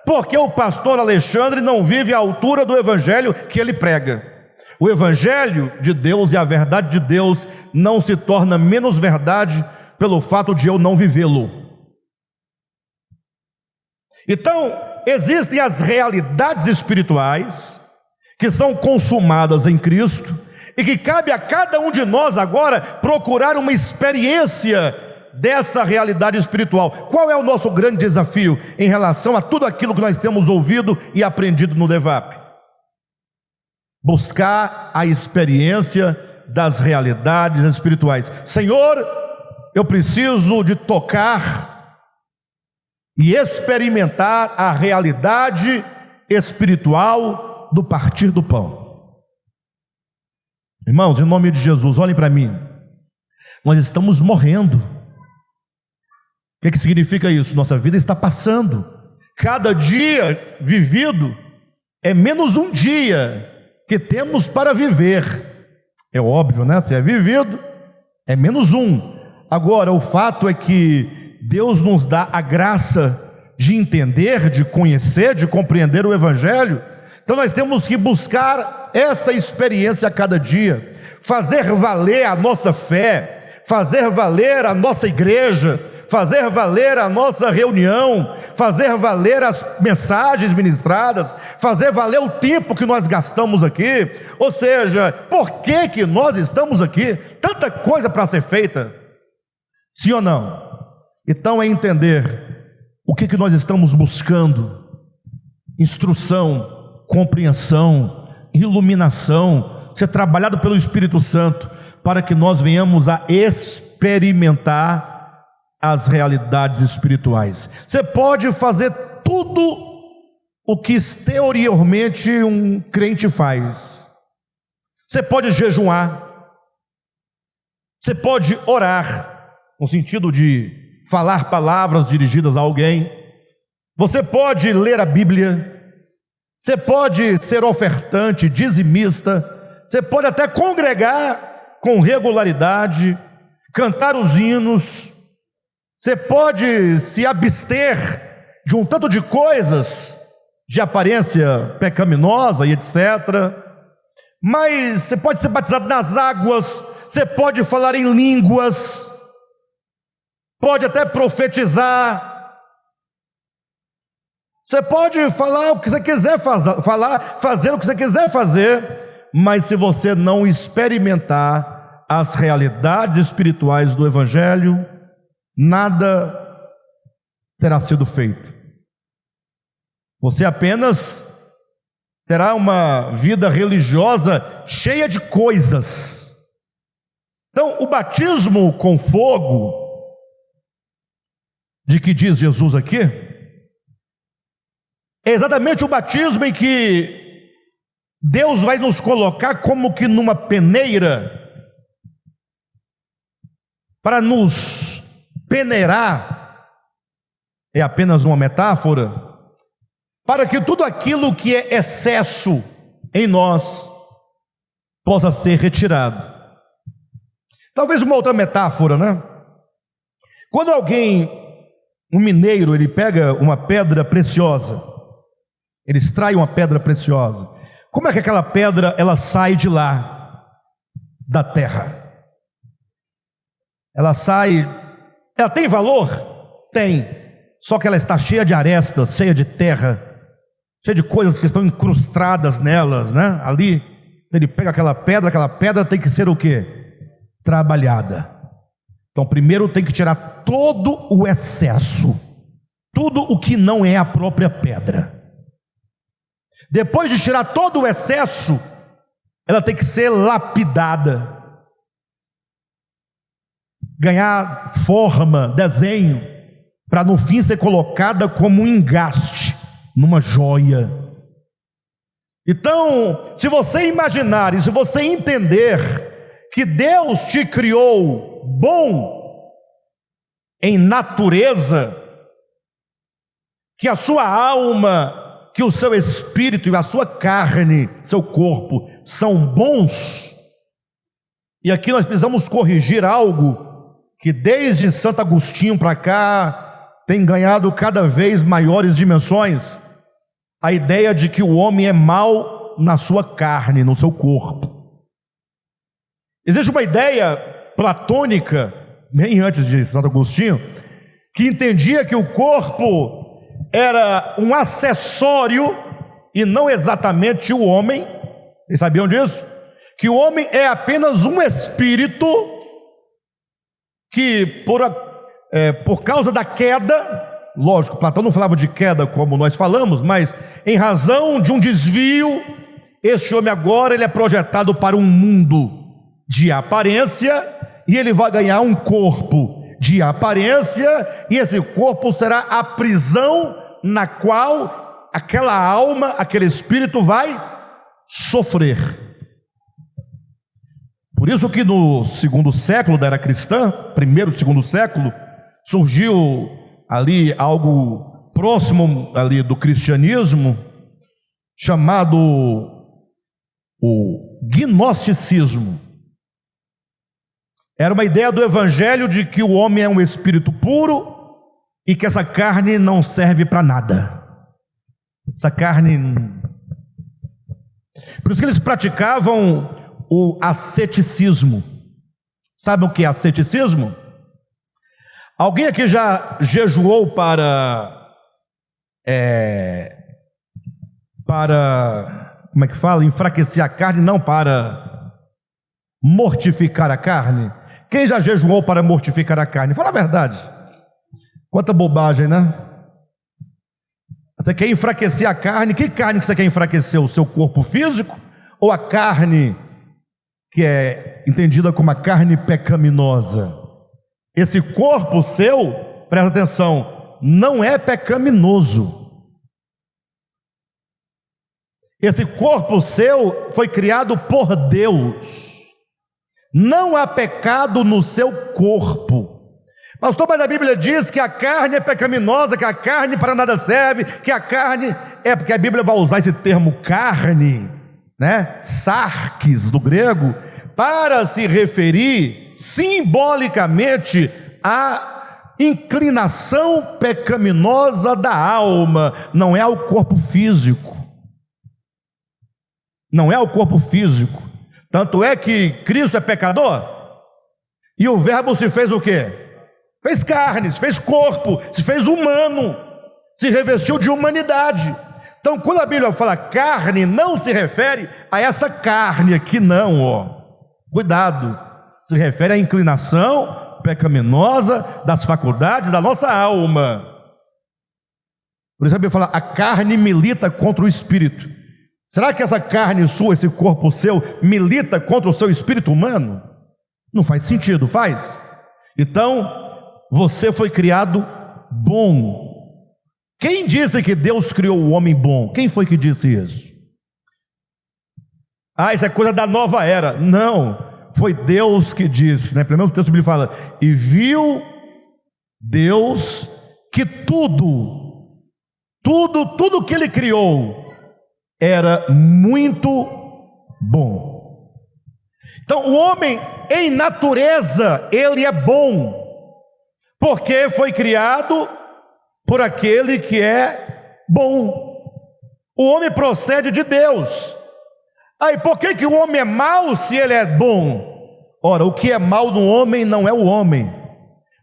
porque o pastor Alexandre não vive à altura do Evangelho que ele prega. O Evangelho de Deus e a verdade de Deus não se torna menos verdade pelo fato de eu não vivê-lo. Então, existem as realidades espirituais que são consumadas em Cristo e que cabe a cada um de nós agora procurar uma experiência dessa realidade espiritual. Qual é o nosso grande desafio em relação a tudo aquilo que nós temos ouvido e aprendido no Devap? Buscar a experiência das realidades espirituais. Senhor, eu preciso de tocar e experimentar a realidade espiritual do partir do pão. Irmãos, em nome de Jesus, olhem para mim. Nós estamos morrendo. O que significa isso? Nossa vida está passando. Cada dia vivido é menos um dia que temos para viver. É óbvio, né? Se é vivido, é menos um. Agora, o fato é que Deus nos dá a graça de entender, de conhecer, de compreender o Evangelho. Então nós temos que buscar essa experiência a cada dia, fazer valer a nossa fé, fazer valer a nossa igreja, fazer valer a nossa reunião, fazer valer as mensagens ministradas, fazer valer o tempo que nós gastamos aqui. Ou seja, por que nós estamos aqui? Tanta coisa para ser feita, sim ou não? Então é entender o que nós estamos buscando: instrução, compreensão, iluminação, ser trabalhado pelo Espírito Santo, para que nós venhamos a experimentar as realidades espirituais. Você pode fazer tudo o que exteriormente um crente faz. Você pode jejuar, você pode orar, no sentido de falar palavras dirigidas a alguém, você pode ler a Bíblia, você pode ser ofertante, dizimista, você pode até congregar com regularidade, cantar os hinos, você pode se abster de um tanto de coisas de aparência pecaminosa e etc. Mas você pode ser batizado nas águas, você pode falar em línguas, pode até profetizar, você pode falar o que você quiser fazer o que você quiser fazer, mas se você não experimentar as realidades espirituais do Evangelho, nada terá sido feito. Você apenas terá uma vida religiosa cheia de coisas. Então, o batismo com fogo, de que diz Jesus aqui, é exatamente o batismo em que Deus vai nos colocar como que numa peneira, para nos peneirar é apenas uma metáfora para que tudo aquilo que é excesso em nós possa ser retirado. Talvez uma outra metáfora, né? Quando um mineiro, ele pega uma pedra preciosa, ele extrai uma pedra preciosa, como é que aquela pedra, ela sai de lá, da terra? Ela tem valor? Tem, só que ela está cheia de arestas, cheia de terra, cheia de coisas que estão incrustadas nelas, né? Ali, ele pega aquela pedra tem que ser o quê? Trabalhada. Então primeiro tem que tirar todo o excesso, tudo o que não é a própria pedra. Depois de tirar todo o excesso, ela tem que ser lapidada, ganhar forma, desenho, para no fim ser colocada como um engaste numa joia. Então, se você imaginar e se você entender que Deus te criou bom em natureza, que a sua alma, que o seu espírito e a sua carne, seu corpo, são bons, e aqui nós precisamos corrigir algo que desde Santo Agostinho para cá tem ganhado cada vez maiores dimensões: a ideia de que o homem é mau na sua carne, no seu corpo. Existe uma ideia platônica, bem antes de Santo Agostinho, que entendia que o corpo era um acessório e não exatamente o homem. Vocês sabiam disso? Que o homem é apenas um espírito que por causa da queda, lógico, Platão não falava de queda como nós falamos, mas em razão de um desvio, este homem agora ele é projetado para um mundo de aparência, e ele vai ganhar um corpo de aparência, e esse corpo será a prisão na qual aquela alma, aquele espírito vai sofrer. Por isso que no segundo século da era cristã, primeiro e segundo século, surgiu ali algo próximo ali do cristianismo, chamado o gnosticismo. Era uma ideia do evangelho de que o homem é um espírito puro e que essa carne não serve para nada. Essa carne... Por isso que eles praticavam o asceticismo. Sabe o que é asceticismo? Alguém aqui já jejuou para como é que fala? Enfraquecer a carne, não para mortificar a carne. Quem já jejuou para mortificar a carne? Fala a verdade. Quanta bobagem, né? Você quer enfraquecer a carne? Que carne que você quer enfraquecer? O seu corpo físico? Ou a carne que é entendida como a carne pecaminosa? Esse corpo seu, presta atenção, não é pecaminoso. Esse corpo seu foi criado por Deus. Não há pecado no seu corpo. Pastor, mas a Bíblia diz que a carne é pecaminosa, que a carne para nada serve, que a carne é, porque a Bíblia vai usar esse termo carne, né? Sarkis do grego, para se referir simbolicamente à inclinação pecaminosa da alma, não é ao corpo físico. Não é ao corpo físico. Tanto é que Cristo é pecador, e o verbo se fez o quê? Fez carne, se fez corpo, se fez humano, se revestiu de humanidade. Então quando a Bíblia fala carne, não se refere a essa carne aqui não, ó. Cuidado, se refere à inclinação pecaminosa das faculdades da nossa alma. Por isso a Bíblia fala, a carne milita contra o espírito. Será que essa carne sua, esse corpo seu, milita contra o seu espírito humano? Não faz sentido, faz? Então, você foi criado bom. Quem disse que Deus criou o homem bom? Quem foi que disse isso? Ah, isso é coisa da nova era. Não, foi Deus que disse, né? Primeiro o texto bíblico fala, e viu Deus que tudo que ele criou era muito bom. Então, o homem, em natureza, ele é bom, porque foi criado por aquele que é bom. O homem procede de Deus. Aí, por que o homem é mau se ele é bom? Ora, o que é mal no homem não é o homem,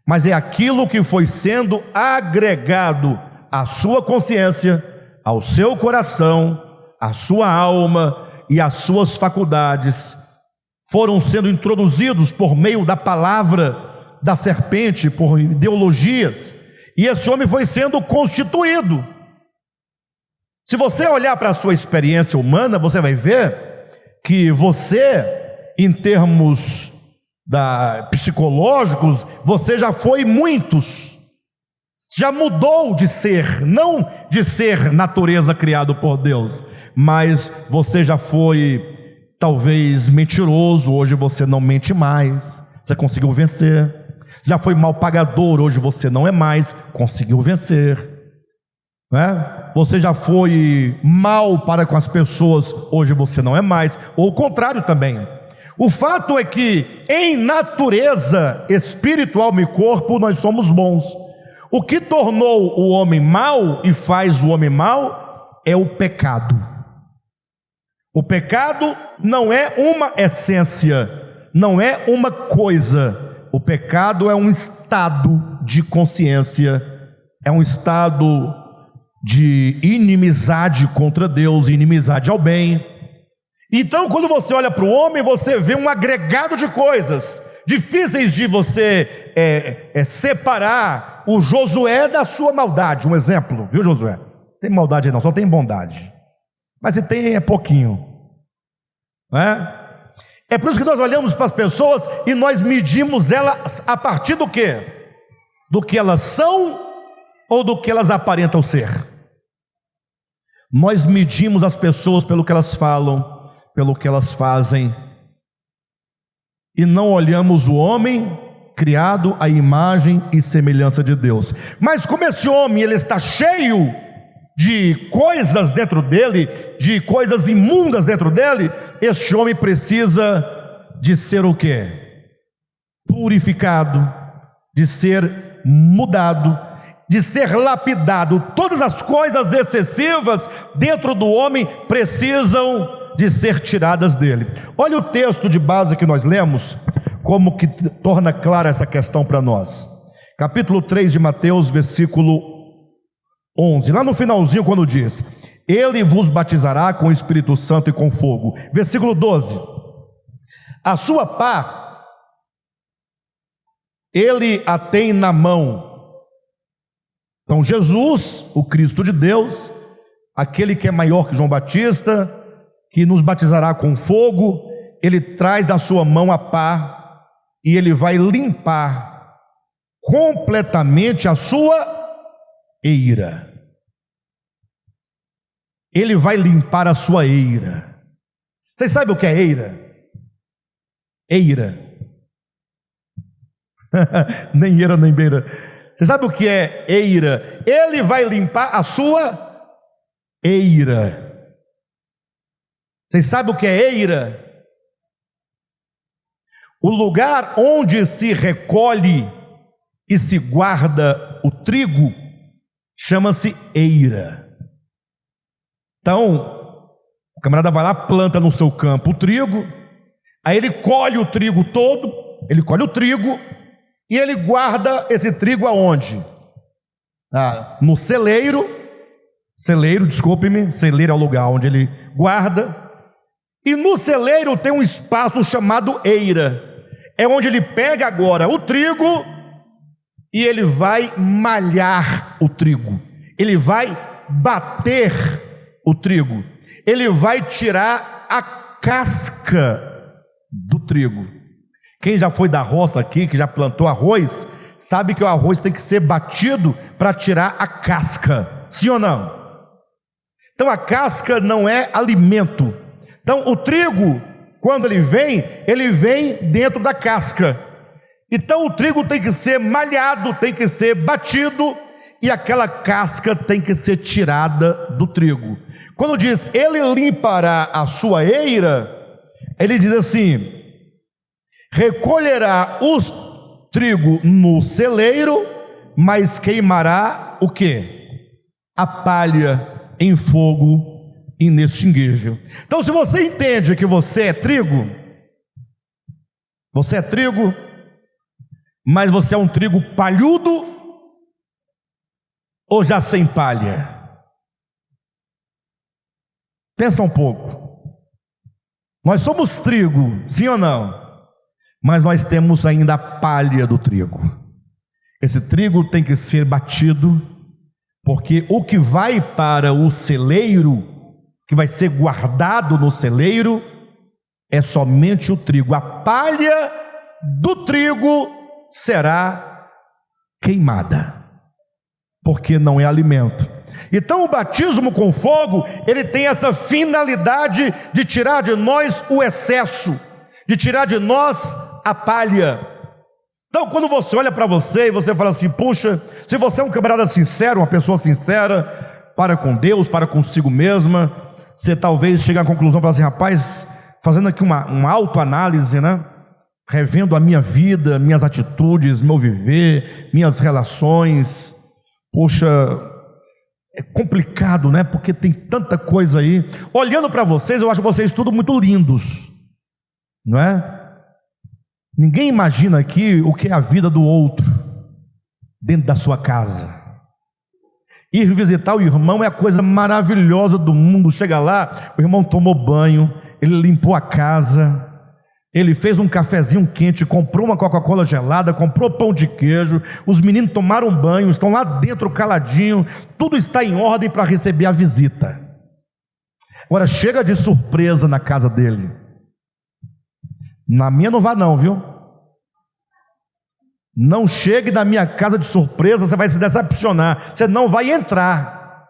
mas é aquilo que foi sendo agregado à sua consciência, ao seu coração, à sua alma e às suas faculdades. Foram sendo introduzidos por meio da palavra da serpente, por ideologias, e esse homem foi sendo constituído. Se você olhar para a sua experiência humana, você vai ver que você, em termos psicológicos, você já foi muitos, já mudou de ser, não de ser natureza criado por Deus, mas você já foi talvez mentiroso, hoje você não mente mais, você conseguiu vencer. Já foi mal pagador, hoje você não é mais, conseguiu vencer, né? Você já foi mal para com as pessoas, hoje você não é mais, ou o contrário também. O fato é que em natureza, espiritual e corpo, nós somos bons. O que tornou o homem mau e faz o homem mau é o pecado. O pecado não é uma essência, não é uma coisa. O pecado é um estado de consciência, é um estado de inimizade contra Deus, inimizade ao bem. Então, quando você olha para o homem, você vê um agregado de coisas difíceis de você separar o Josué da sua maldade. Um exemplo, viu, Josué? Tem maldade não, só tem bondade. Mas se tem, é pouquinho, não é? É por isso que nós olhamos para as pessoas e nós medimos elas a partir do quê? Do que elas são ou do que elas aparentam ser? Nós medimos as pessoas pelo que elas falam, pelo que elas fazem, e não olhamos o homem criado à imagem e semelhança de Deus. Mas como esse homem ele está cheio de coisas dentro dele, de coisas imundas dentro dele, este homem precisa de ser o quê? Purificado, de ser mudado, de ser lapidado. Todas as coisas excessivas dentro do homem precisam de ser tiradas dele. Olha o texto de base que nós lemos, como que torna clara essa questão para nós. Capítulo 3 de Mateus, versículo 11, lá no finalzinho, quando diz: Ele vos batizará com o Espírito Santo e com fogo. Versículo 12: A sua pá ele a tem na mão. Então Jesus, o Cristo de Deus, aquele que é maior que João Batista, que nos batizará com fogo, ele traz da sua mão a pá e ele vai limpar completamente a sua eira. Ele vai limpar a sua eira. Vocês sabem o que é eira? Eira. Nem eira nem beira. Você sabe o que é eira? Ele vai limpar a sua eira. Vocês sabem o que é eira? O lugar onde se recolhe e se guarda o trigo chama-se eira. Então, o camarada vai lá, planta no seu campo o trigo, aí ele colhe o trigo todo, ele colhe o trigo e ele guarda esse trigo aonde? No celeiro, desculpe-me, celeiro é o lugar onde ele guarda, e no celeiro tem um espaço chamado eira, é onde ele pega agora o trigo e ele vai malhar o trigo, ele vai bater o trigo, ele vai tirar a casca do trigo. Quem já foi da roça aqui, que já plantou arroz, sabe que o arroz tem que ser batido para tirar a casca, sim ou não? Então a casca não é alimento. Então o trigo, quando ele vem dentro da casca. Então o trigo tem que ser malhado, tem que ser batido, e aquela casca tem que ser tirada do trigo. Quando diz, ele limpará a sua eira, ele diz assim, recolherá o trigo no celeiro, mas queimará o quê? A palha em fogo inextinguível. Então, se você entende que você é trigo, mas você é um trigo palhudo ou já sem palha? Pensa um pouco. Nós somos trigo, sim ou não? Mas nós temos ainda a palha do trigo. Esse trigo tem que ser batido, porque o que vai para o celeiro, que vai ser guardado no celeiro, é somente o trigo. A palha do trigo será queimada, porque não é alimento. Então o batismo com fogo, ele tem essa finalidade de tirar de nós o excesso, de tirar de nós a palha. Então quando você olha para você e você fala assim, puxa, se você é um camarada sincero, uma pessoa sincera, para com Deus, para consigo mesma, você talvez chegue à conclusão e fala assim, rapaz, fazendo aqui uma autoanálise, né? Revendo a minha vida, minhas atitudes, meu viver, minhas relações, poxa, é complicado, né? Porque tem tanta coisa aí. Olhando para vocês, eu acho vocês tudo muito lindos, não é? Ninguém imagina aqui o que é a vida do outro dentro da sua casa. Ir visitar o irmão é a coisa maravilhosa do mundo. Chega lá, o irmão tomou banho, ele limpou a casa, ele fez um cafezinho quente, comprou uma Coca-Cola gelada, comprou pão de queijo, os meninos tomaram banho, estão lá dentro caladinho, tudo está em ordem para receber a visita. Agora chega de surpresa na casa dele. Na minha não vá não, viu? Não chegue na minha casa de surpresa, você vai se decepcionar, você não vai entrar.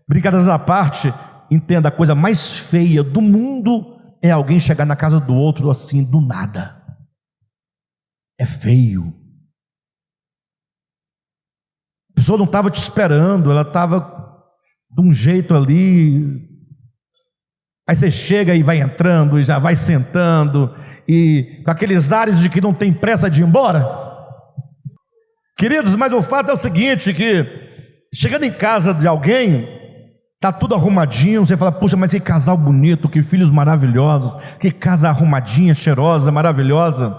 Brincadeiras à parte, entenda, a coisa mais feia do mundo é alguém chegar na casa do outro assim, do nada. É feio. A pessoa não estava te esperando, ela estava de um jeito ali. Aí você chega e vai entrando, e já vai sentando, e com aqueles ares de que não tem pressa de ir embora. Queridos, mas o fato é o seguinte, que chegando em casa de alguém, está tudo arrumadinho, você fala, puxa, mas que casal bonito, que filhos maravilhosos, que casa arrumadinha, cheirosa, maravilhosa.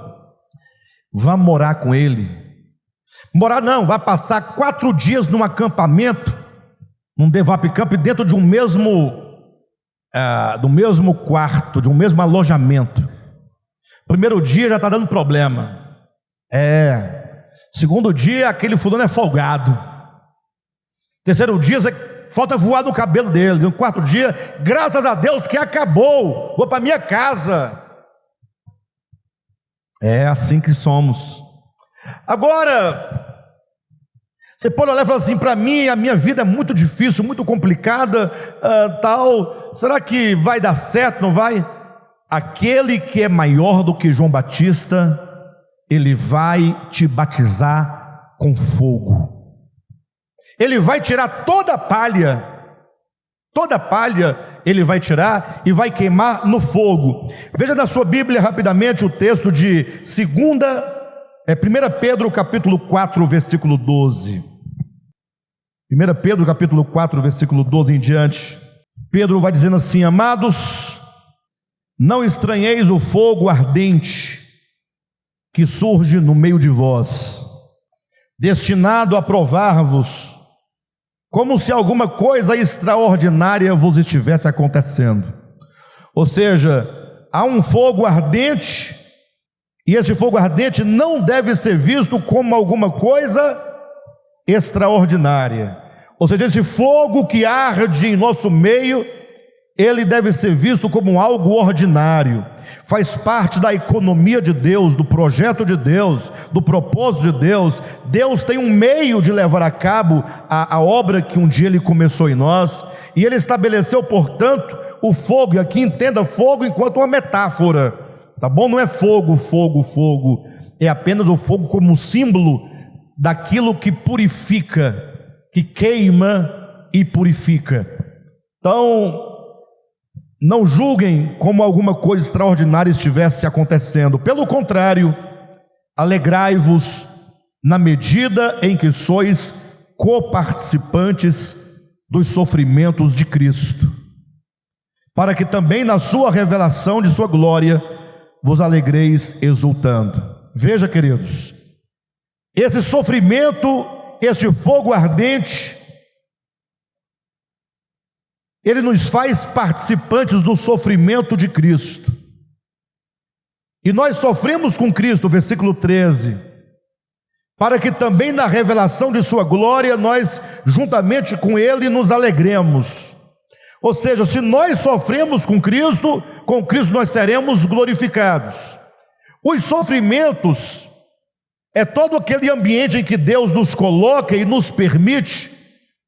Vá morar com ele. Morar não, vai passar 4 dias num acampamento, num Devap Camp, dentro de um mesmo... do mesmo quarto, de um mesmo alojamento. Primeiro dia já está dando problema. Segundo dia, aquele fulano é folgado. Terceiro dia, falta voar no cabelo dele. No quarto dia, graças a Deus que acabou, vou para minha casa. É assim que somos. Agora, você pode olhar e falar assim, para mim a minha vida é muito difícil, muito complicada, tal, será que vai dar certo, não vai? Aquele que é maior do que João Batista, ele vai te batizar com fogo. Ele vai tirar toda a palha ele vai tirar e vai queimar no fogo. Veja na sua Bíblia rapidamente o texto de 1 Pedro capítulo 4, versículo 12. 1 Pedro capítulo 4, versículo 12 em diante. Pedro vai dizendo assim, amados, não estranheis o fogo ardente que surge no meio de vós, destinado a provar-vos, como se alguma coisa extraordinária vos estivesse acontecendo. Ou seja, há um fogo ardente, e esse fogo ardente não deve ser visto como alguma coisa extraordinária. Ou seja, esse fogo que arde em nosso meio, ele deve ser visto como algo ordinário. Faz parte da economia de Deus, do projeto de Deus, do propósito de Deus. Deus tem um meio de levar a cabo a obra que um dia Ele começou em nós, e Ele estabeleceu, portanto, o fogo. E aqui entenda fogo enquanto uma metáfora, tá bom? Não é fogo, é apenas o fogo como um símbolo daquilo que purifica, que queima e purifica. Então, não julguem como alguma coisa extraordinária estivesse acontecendo. Pelo contrário, alegrai-vos na medida em que sois coparticipantes dos sofrimentos de Cristo, para que também na sua revelação de sua glória vos alegreis exultando. Veja, queridos, esse sofrimento, esse fogo ardente, ele nos faz participantes do sofrimento de Cristo. E nós sofremos com Cristo, versículo 13, para que também na revelação de sua glória nós juntamente com Ele nos alegremos. Ou seja, se nós sofremos com Cristo nós seremos glorificados. Os sofrimentos é todo aquele ambiente em que Deus nos coloca e nos permite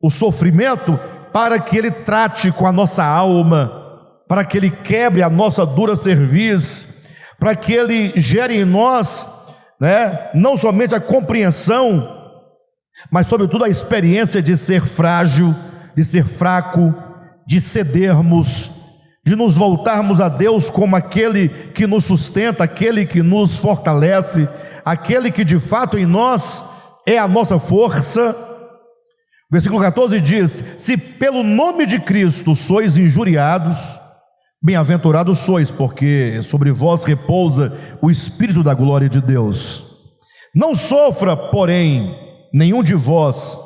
o sofrimento para que Ele trate com a nossa alma, para que Ele quebre a nossa dura cerviz, para que Ele gere em nós, não somente a compreensão, mas sobretudo a experiência de ser frágil, de ser fraco, de cedermos, de nos voltarmos a Deus como aquele que nos sustenta, aquele que nos fortalece, aquele que de fato em nós é a nossa força. Versículo 14 diz: se pelo nome de Cristo sois injuriados, bem-aventurados sois, porque sobre vós repousa o Espírito da glória de Deus. Não sofra, porém, nenhum de vós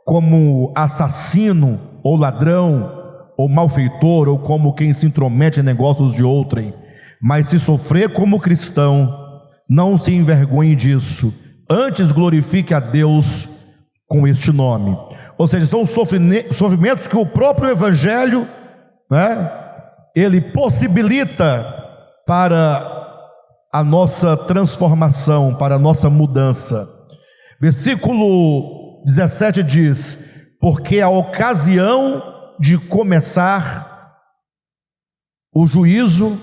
como assassino, ou ladrão, ou malfeitor, ou como quem se intromete em negócios de outrem, mas se sofrer como cristão, não se envergonhe disso, antes glorifique a Deus com este nome. Ou seja, são sofrimentos que o próprio Evangelho, ele possibilita para a nossa transformação, para a nossa mudança. Versículo 17 diz: porque a ocasião de começar o juízo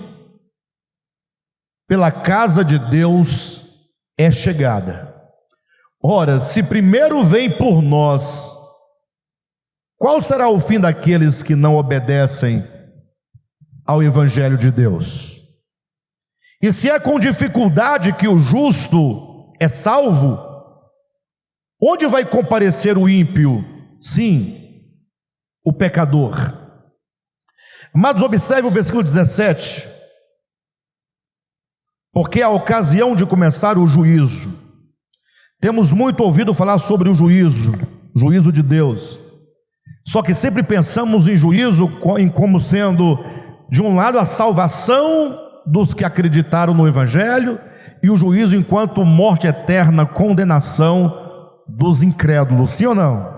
pela casa de Deus é chegada. Ora, se primeiro vem por nós, qual será o fim daqueles que não obedecem ao Evangelho de Deus? E se é com dificuldade que o justo é salvo, onde vai comparecer o ímpio? Sim, o pecador. Amados, observe o versículo 17. Porque a ocasião de começar o juízo. Temos muito ouvido falar sobre o juízo de Deus. Só que sempre pensamos em juízo em como sendo, de um lado, a salvação dos que acreditaram no Evangelho, e o juízo enquanto morte eterna, condenação dos incrédulos, sim ou não?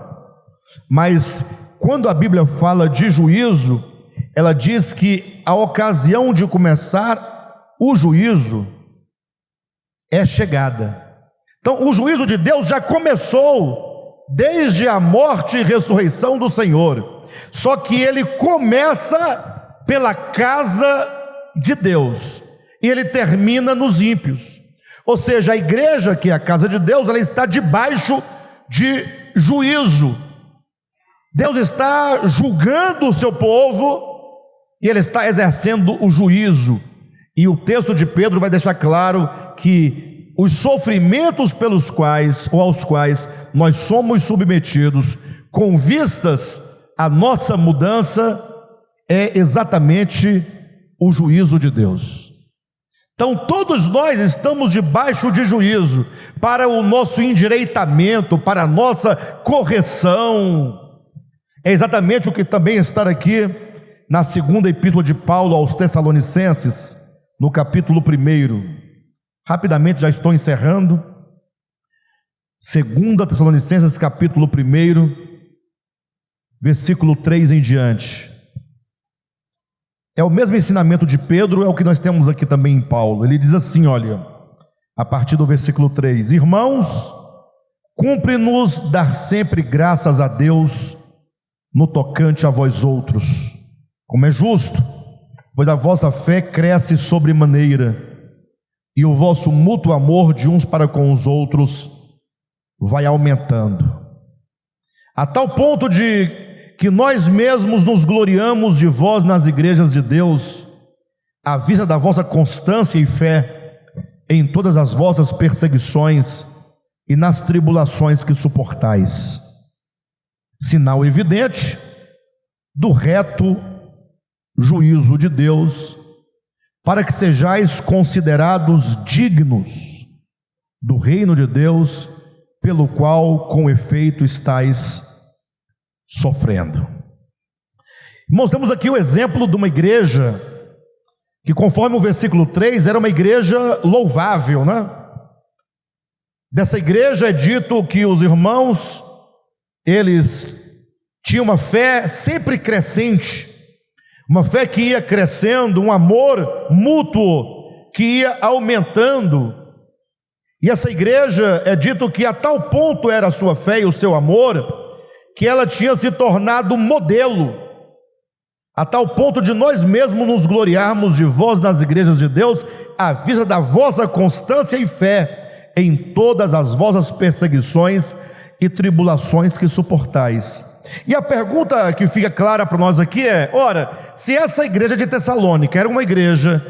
Mas quando a Bíblia fala de juízo, ela diz que a ocasião de começar o juízo é chegada. Então o juízo de Deus já começou desde a morte e ressurreição do Senhor, só que ele começa pela casa de Deus e ele termina nos ímpios. Ou seja, a igreja, que é a casa de Deus, ela está debaixo de juízo. Deus está julgando o seu povo e ele está exercendo o juízo. E o texto de Pedro vai deixar claro que os sofrimentos pelos quais ou aos quais nós somos submetidos com vistas à nossa mudança é exatamente o juízo de Deus. Então todos nós estamos debaixo de juízo para o nosso endireitamento, para a nossa correção. É exatamente o que também está aqui na segunda epístola de Paulo aos Tessalonicenses, no capítulo 1. Rapidamente, já estou encerrando. 2 Tessalonicenses, capítulo 1, versículo 3 em diante. É o mesmo ensinamento de Pedro, é o que nós temos aqui também em Paulo. Ele diz assim, olha, a partir do versículo 3: irmãos, cumpre-nos dar sempre graças a Deus no tocante a vós outros, como é justo, pois a vossa fé cresce sobremaneira, e o vosso mútuo amor de uns para com os outros vai aumentando, a tal ponto de que nós mesmos nos gloriamos de vós nas igrejas de Deus, à vista da vossa constância e fé em todas as vossas perseguições e nas tribulações que suportais, sinal evidente do reto juízo de Deus, para que sejais considerados dignos do reino de Deus, pelo qual com efeito estáis sofrendo. Irmãos, temos aqui o exemplo de uma igreja que, conforme o versículo 3, era uma igreja louvável, né? Dessa igreja é dito que os irmãos, eles tinham uma fé sempre crescente, uma fé que ia crescendo, um amor mútuo que ia aumentando. E essa igreja é dito que a tal ponto era a sua fé e o seu amor, que ela tinha se tornado modelo, a tal ponto de nós mesmos nos gloriarmos de vós nas igrejas de Deus, à vista da vossa constância e fé em todas as vossas perseguições e tribulações que suportais. E a pergunta que fica clara para nós aqui é: ora, se essa igreja de Tessalônica era uma igreja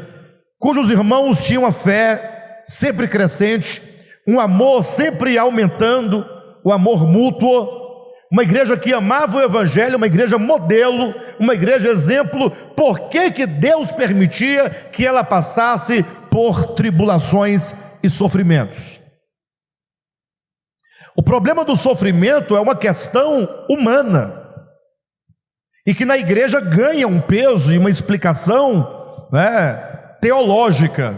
cujos irmãos tinham a fé sempre crescente, um amor sempre aumentando, o amor mútuo, uma igreja que amava o evangelho, uma igreja modelo, uma igreja exemplo, por que Deus permitia que ela passasse por tribulações e sofrimentos? O problema do sofrimento é uma questão humana, e que na igreja ganha um peso e uma explicação, teológica.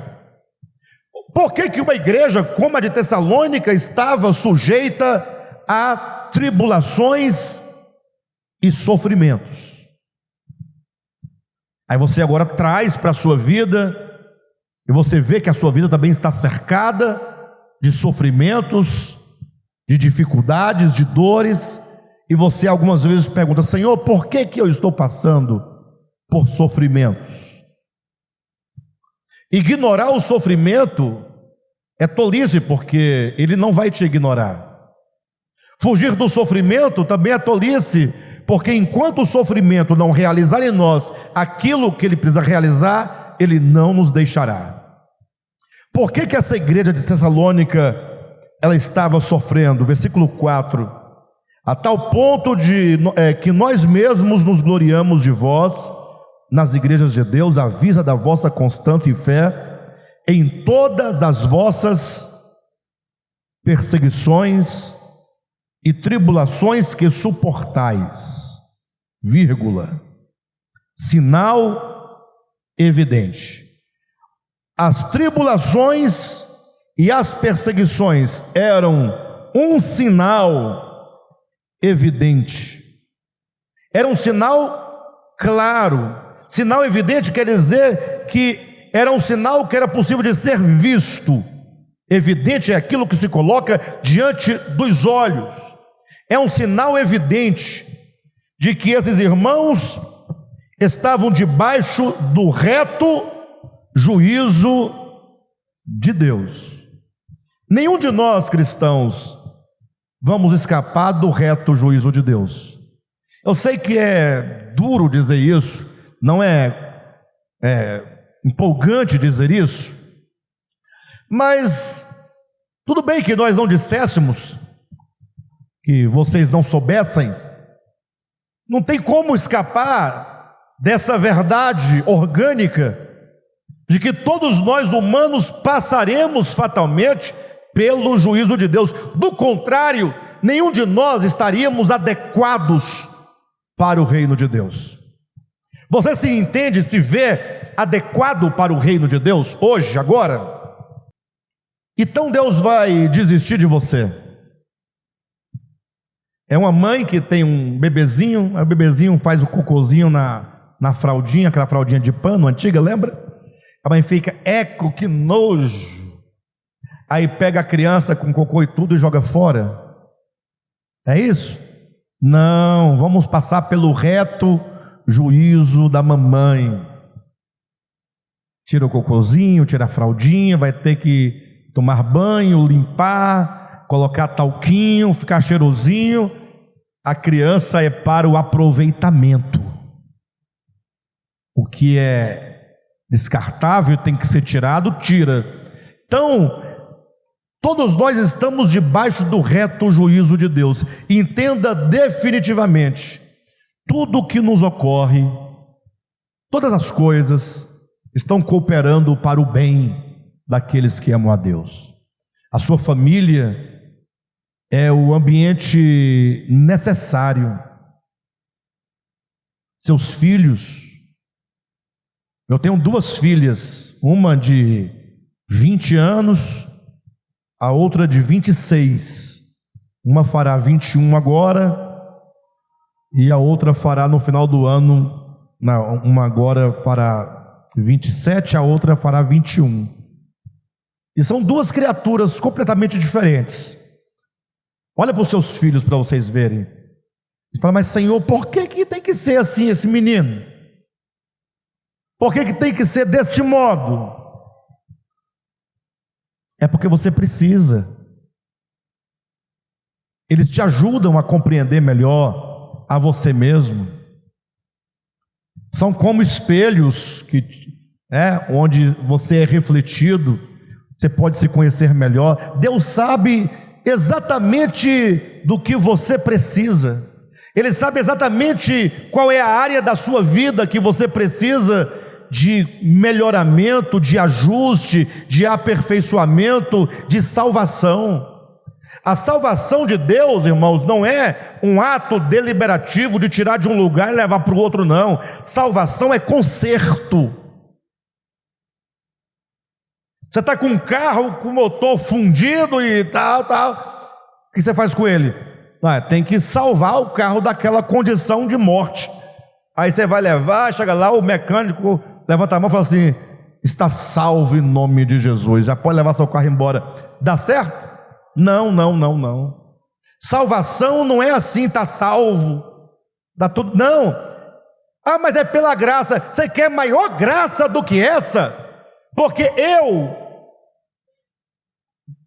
Por que uma igreja como a de Tessalônica estava sujeita a tribulações e sofrimentos? Aí você agora traz para a sua vida, e você vê que a sua vida também está cercada de sofrimentos, de dificuldades, de dores, e você algumas vezes pergunta: Senhor, por que eu estou passando por sofrimentos? Ignorar o sofrimento é tolice, porque ele não vai te ignorar. Fugir do sofrimento também é tolice, porque enquanto o sofrimento não realizar em nós aquilo que ele precisa realizar, ele não nos deixará. Por que essa igreja de Tessalônica, ela estava sofrendo? Versículo 4: a tal ponto que nós mesmos nos gloriamos de vós nas igrejas de Deus, à vista da vossa constância e fé em todas as vossas perseguições e tribulações que suportais, vírgula, sinal evidente. As tribulações e as perseguições eram um sinal evidente, era um sinal claro. Sinal evidente quer dizer que era um sinal que era possível de ser visto. Evidente é aquilo que se coloca diante dos olhos. É um sinal evidente de que esses irmãos estavam debaixo do reto juízo de Deus. Nenhum de nós cristãos vamos escapar do reto juízo de Deus. Eu sei que é duro dizer isso, não é empolgante dizer isso, mas tudo bem que nós não disséssemos, que vocês não soubessem. Não tem como escapar dessa verdade orgânica de que todos nós humanos passaremos fatalmente pelo juízo de Deus. Do contrário, nenhum de nós estaríamos adequados para o reino de Deus. Você se entende, se vê adequado para o reino de Deus hoje, agora? Então Deus vai desistir de você? É uma mãe que tem um bebezinho, aí o bebezinho faz o cocôzinho na fraldinha, aquela fraldinha de pano antiga, lembra? A mãe fica: eco, que nojo. Aí pega a criança com cocô e tudo e joga fora. É isso? Não, vamos passar pelo reto juízo da mamãe. Tira o cocôzinho, tira a fraldinha, vai ter que tomar banho, limpar, colocar talquinho, ficar cheirosinho. A criança é para o aproveitamento. O que é descartável tem que ser tirado, tira. Então, todos nós estamos debaixo do reto juízo de Deus. Entenda definitivamente, tudo o que nos ocorre, todas as coisas estão cooperando para o bem daqueles que amam a Deus. A sua família é o ambiente necessário. Seus filhos, eu tenho 2 filhas, uma de 20 anos, a outra de 26. Uma fará 21 agora, e a outra fará no final do ano, uma agora fará 27, a outra fará 21. E são 2 criaturas completamente diferentes. Olha para os seus filhos para vocês verem. E fala, mas Senhor, por que tem que ser assim esse menino? Por que tem que ser desse modo? É porque você precisa. Eles te ajudam a compreender melhor a você mesmo. São como espelhos onde você é refletido. Você pode se conhecer melhor. Deus sabe exatamente do que você precisa. Ele sabe exatamente qual é a área da sua vida que você precisa de melhoramento, de ajuste, de aperfeiçoamento, de salvação. A salvação de Deus, irmãos, não é um ato deliberativo de tirar de um lugar e levar para o outro, não. Salvação é conserto. Você está com um carro com o motor fundido e tal. O que você faz com ele? Tem que salvar o carro daquela condição de morte. Aí você vai levar, chega lá, o mecânico levanta a mão e fala assim: está salvo em nome de Jesus, já pode levar seu carro embora. Dá certo? Não. Salvação não é assim, está salvo, dá tudo. Não. Mas é pela graça. Você quer maior graça do que essa? Porque eu,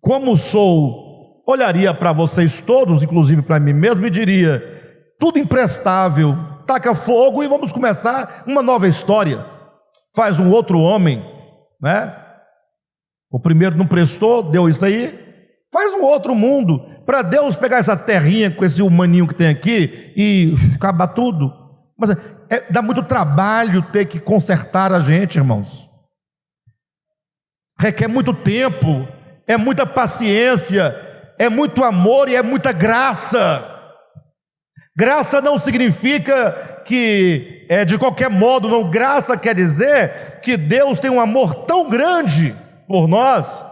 como sou, olharia para vocês todos, inclusive para mim mesmo, e diria: tudo imprestável, taca fogo e vamos começar uma nova história. Faz um outro homem, né? O primeiro não prestou, deu isso aí. Faz um outro mundo, para Deus pegar essa terrinha com esse humaninho que tem aqui e acabar tudo. Mas dá muito trabalho ter que consertar a gente, irmãos. Requer muito tempo, é muita paciência, é muito amor e é muita graça. Graça não significa que é de qualquer modo, não. Graça quer dizer que Deus tem um amor tão grande por nós,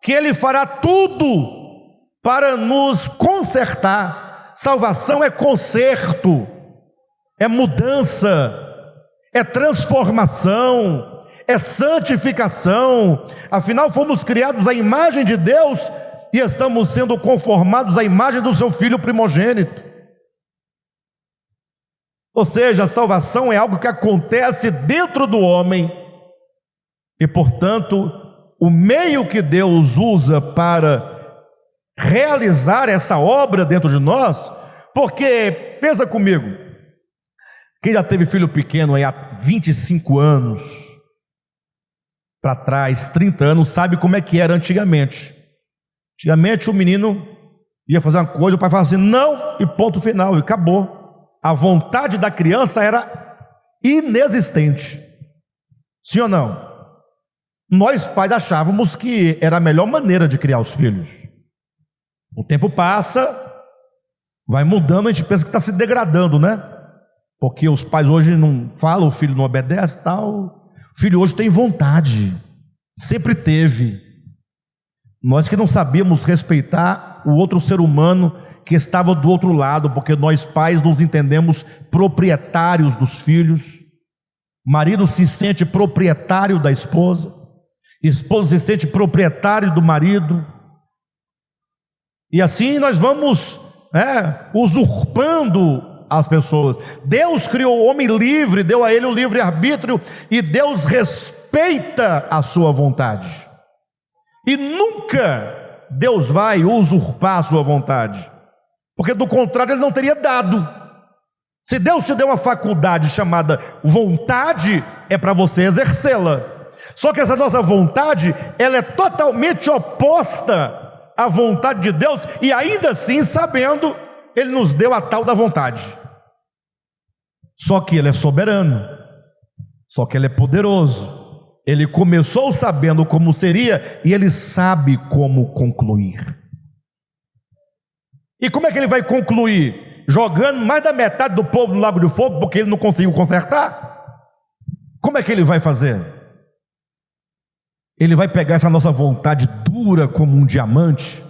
que Ele fará tudo para nos consertar. Salvação é conserto, é mudança, é transformação, é santificação. Afinal, fomos criados à imagem de Deus e estamos sendo conformados à imagem do seu Filho primogênito. Ou seja, a salvação é algo que acontece dentro do homem e, portanto, o meio que Deus usa para realizar essa obra dentro de nós, porque, pensa comigo, quem já teve filho pequeno aí há 25 anos para trás, 30 anos, sabe como é que era antigamente. Antigamente o menino ia fazer uma coisa, o pai falava assim, não, e ponto final, e acabou. A vontade da criança era inexistente. Sim ou não? Nós pais achávamos que era a melhor maneira de criar os filhos. O tempo passa, vai mudando, a gente pensa que está se degradando, né? Porque os pais hoje não falam, o filho não obedece e tal. O filho hoje tem vontade, sempre teve. Nós que não sabíamos respeitar o outro ser humano que estava do outro lado, porque nós pais nos entendemos proprietários dos filhos. Marido se sente proprietário da esposa, esposa se sente proprietário do marido, e assim nós vamos usurpando as pessoas. Deus criou o homem livre, deu a ele o livre-arbítrio, e Deus respeita a sua vontade, e nunca Deus vai usurpar a sua vontade, porque do contrário Ele não teria dado. Se Deus te deu uma faculdade chamada vontade, é para você exercê-la. Só que essa nossa vontade, ela é totalmente oposta à vontade de Deus, e ainda assim, sabendo, Ele nos deu a tal da vontade. Só que Ele é soberano, só que Ele é poderoso. Ele começou sabendo como seria, e Ele sabe como concluir. E como é que Ele vai concluir? Jogando mais da metade do povo no lago de fogo, porque Ele não conseguiu consertar? Como é que Ele vai fazer? Ele vai pegar essa nossa vontade dura como um diamante,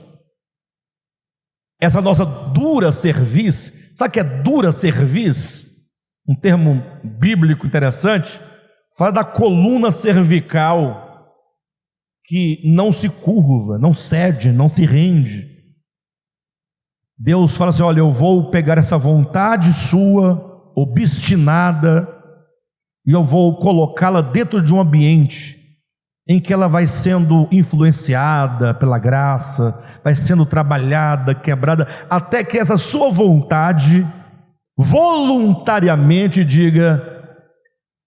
essa nossa dura cerviz. Sabe o que é dura cerviz? Um termo bíblico interessante. Fala da coluna cervical, que não se curva, não cede, não se rende. Deus fala assim: olha, eu vou pegar essa vontade sua, obstinada, e eu vou colocá-la dentro de um ambiente em que ela vai sendo influenciada pela graça, vai sendo trabalhada, quebrada, até que essa sua vontade voluntariamente diga: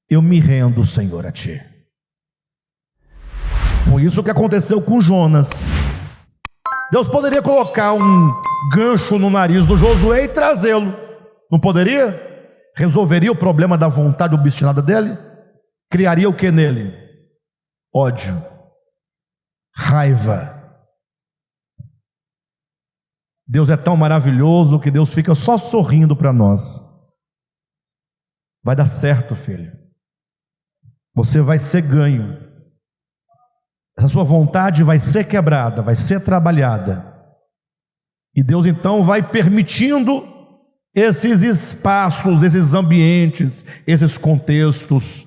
eu me rendo, Senhor, a Ti. Foi isso que aconteceu com Jonas. Deus poderia colocar um gancho no nariz do Josué e trazê-lo, não poderia? Resolveria o problema da vontade obstinada dele? Criaria o que nele? Ódio, raiva. Deus é tão maravilhoso que Deus fica só sorrindo para nós. Vai dar certo, filho. Você vai ser ganho. Essa sua vontade vai ser quebrada, vai ser trabalhada. E Deus então vai permitindo esses espaços, esses ambientes, esses contextos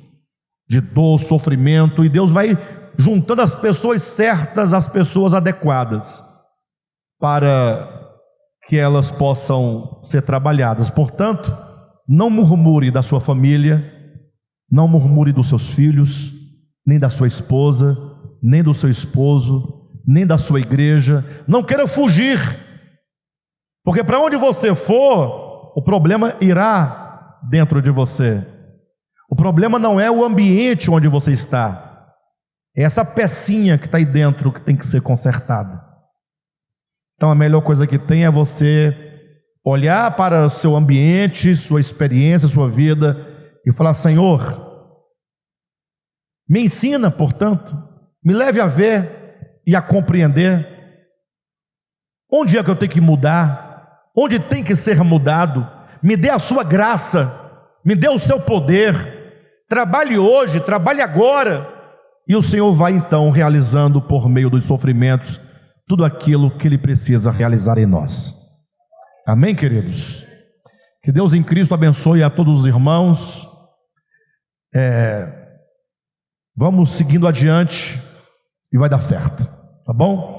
de dor, sofrimento, e Deus vai juntando as pessoas certas, as pessoas adequadas, para que elas possam ser trabalhadas. Portanto, não murmure da sua família, não murmure dos seus filhos, nem da sua esposa, nem do seu esposo, nem da sua igreja. Não queira fugir, porque para onde você for, o problema irá dentro de você. O problema não é o ambiente onde você está, é essa pecinha que está aí dentro que tem que ser consertada. Então a melhor coisa que tem é você olhar para o seu ambiente, sua experiência, sua vida, e falar: Senhor, me ensina, portanto, me leve a ver e a compreender onde é que eu tenho que mudar, onde tem que ser mudado. Me dê a sua graça, me dê o seu poder. Trabalhe hoje, trabalhe agora, e o Senhor vai então realizando por meio dos sofrimentos tudo aquilo que Ele precisa realizar em nós. Amém, queridos? Que Deus em Cristo abençoe a todos os irmãos. Vamos seguindo adiante e vai dar certo, tá bom?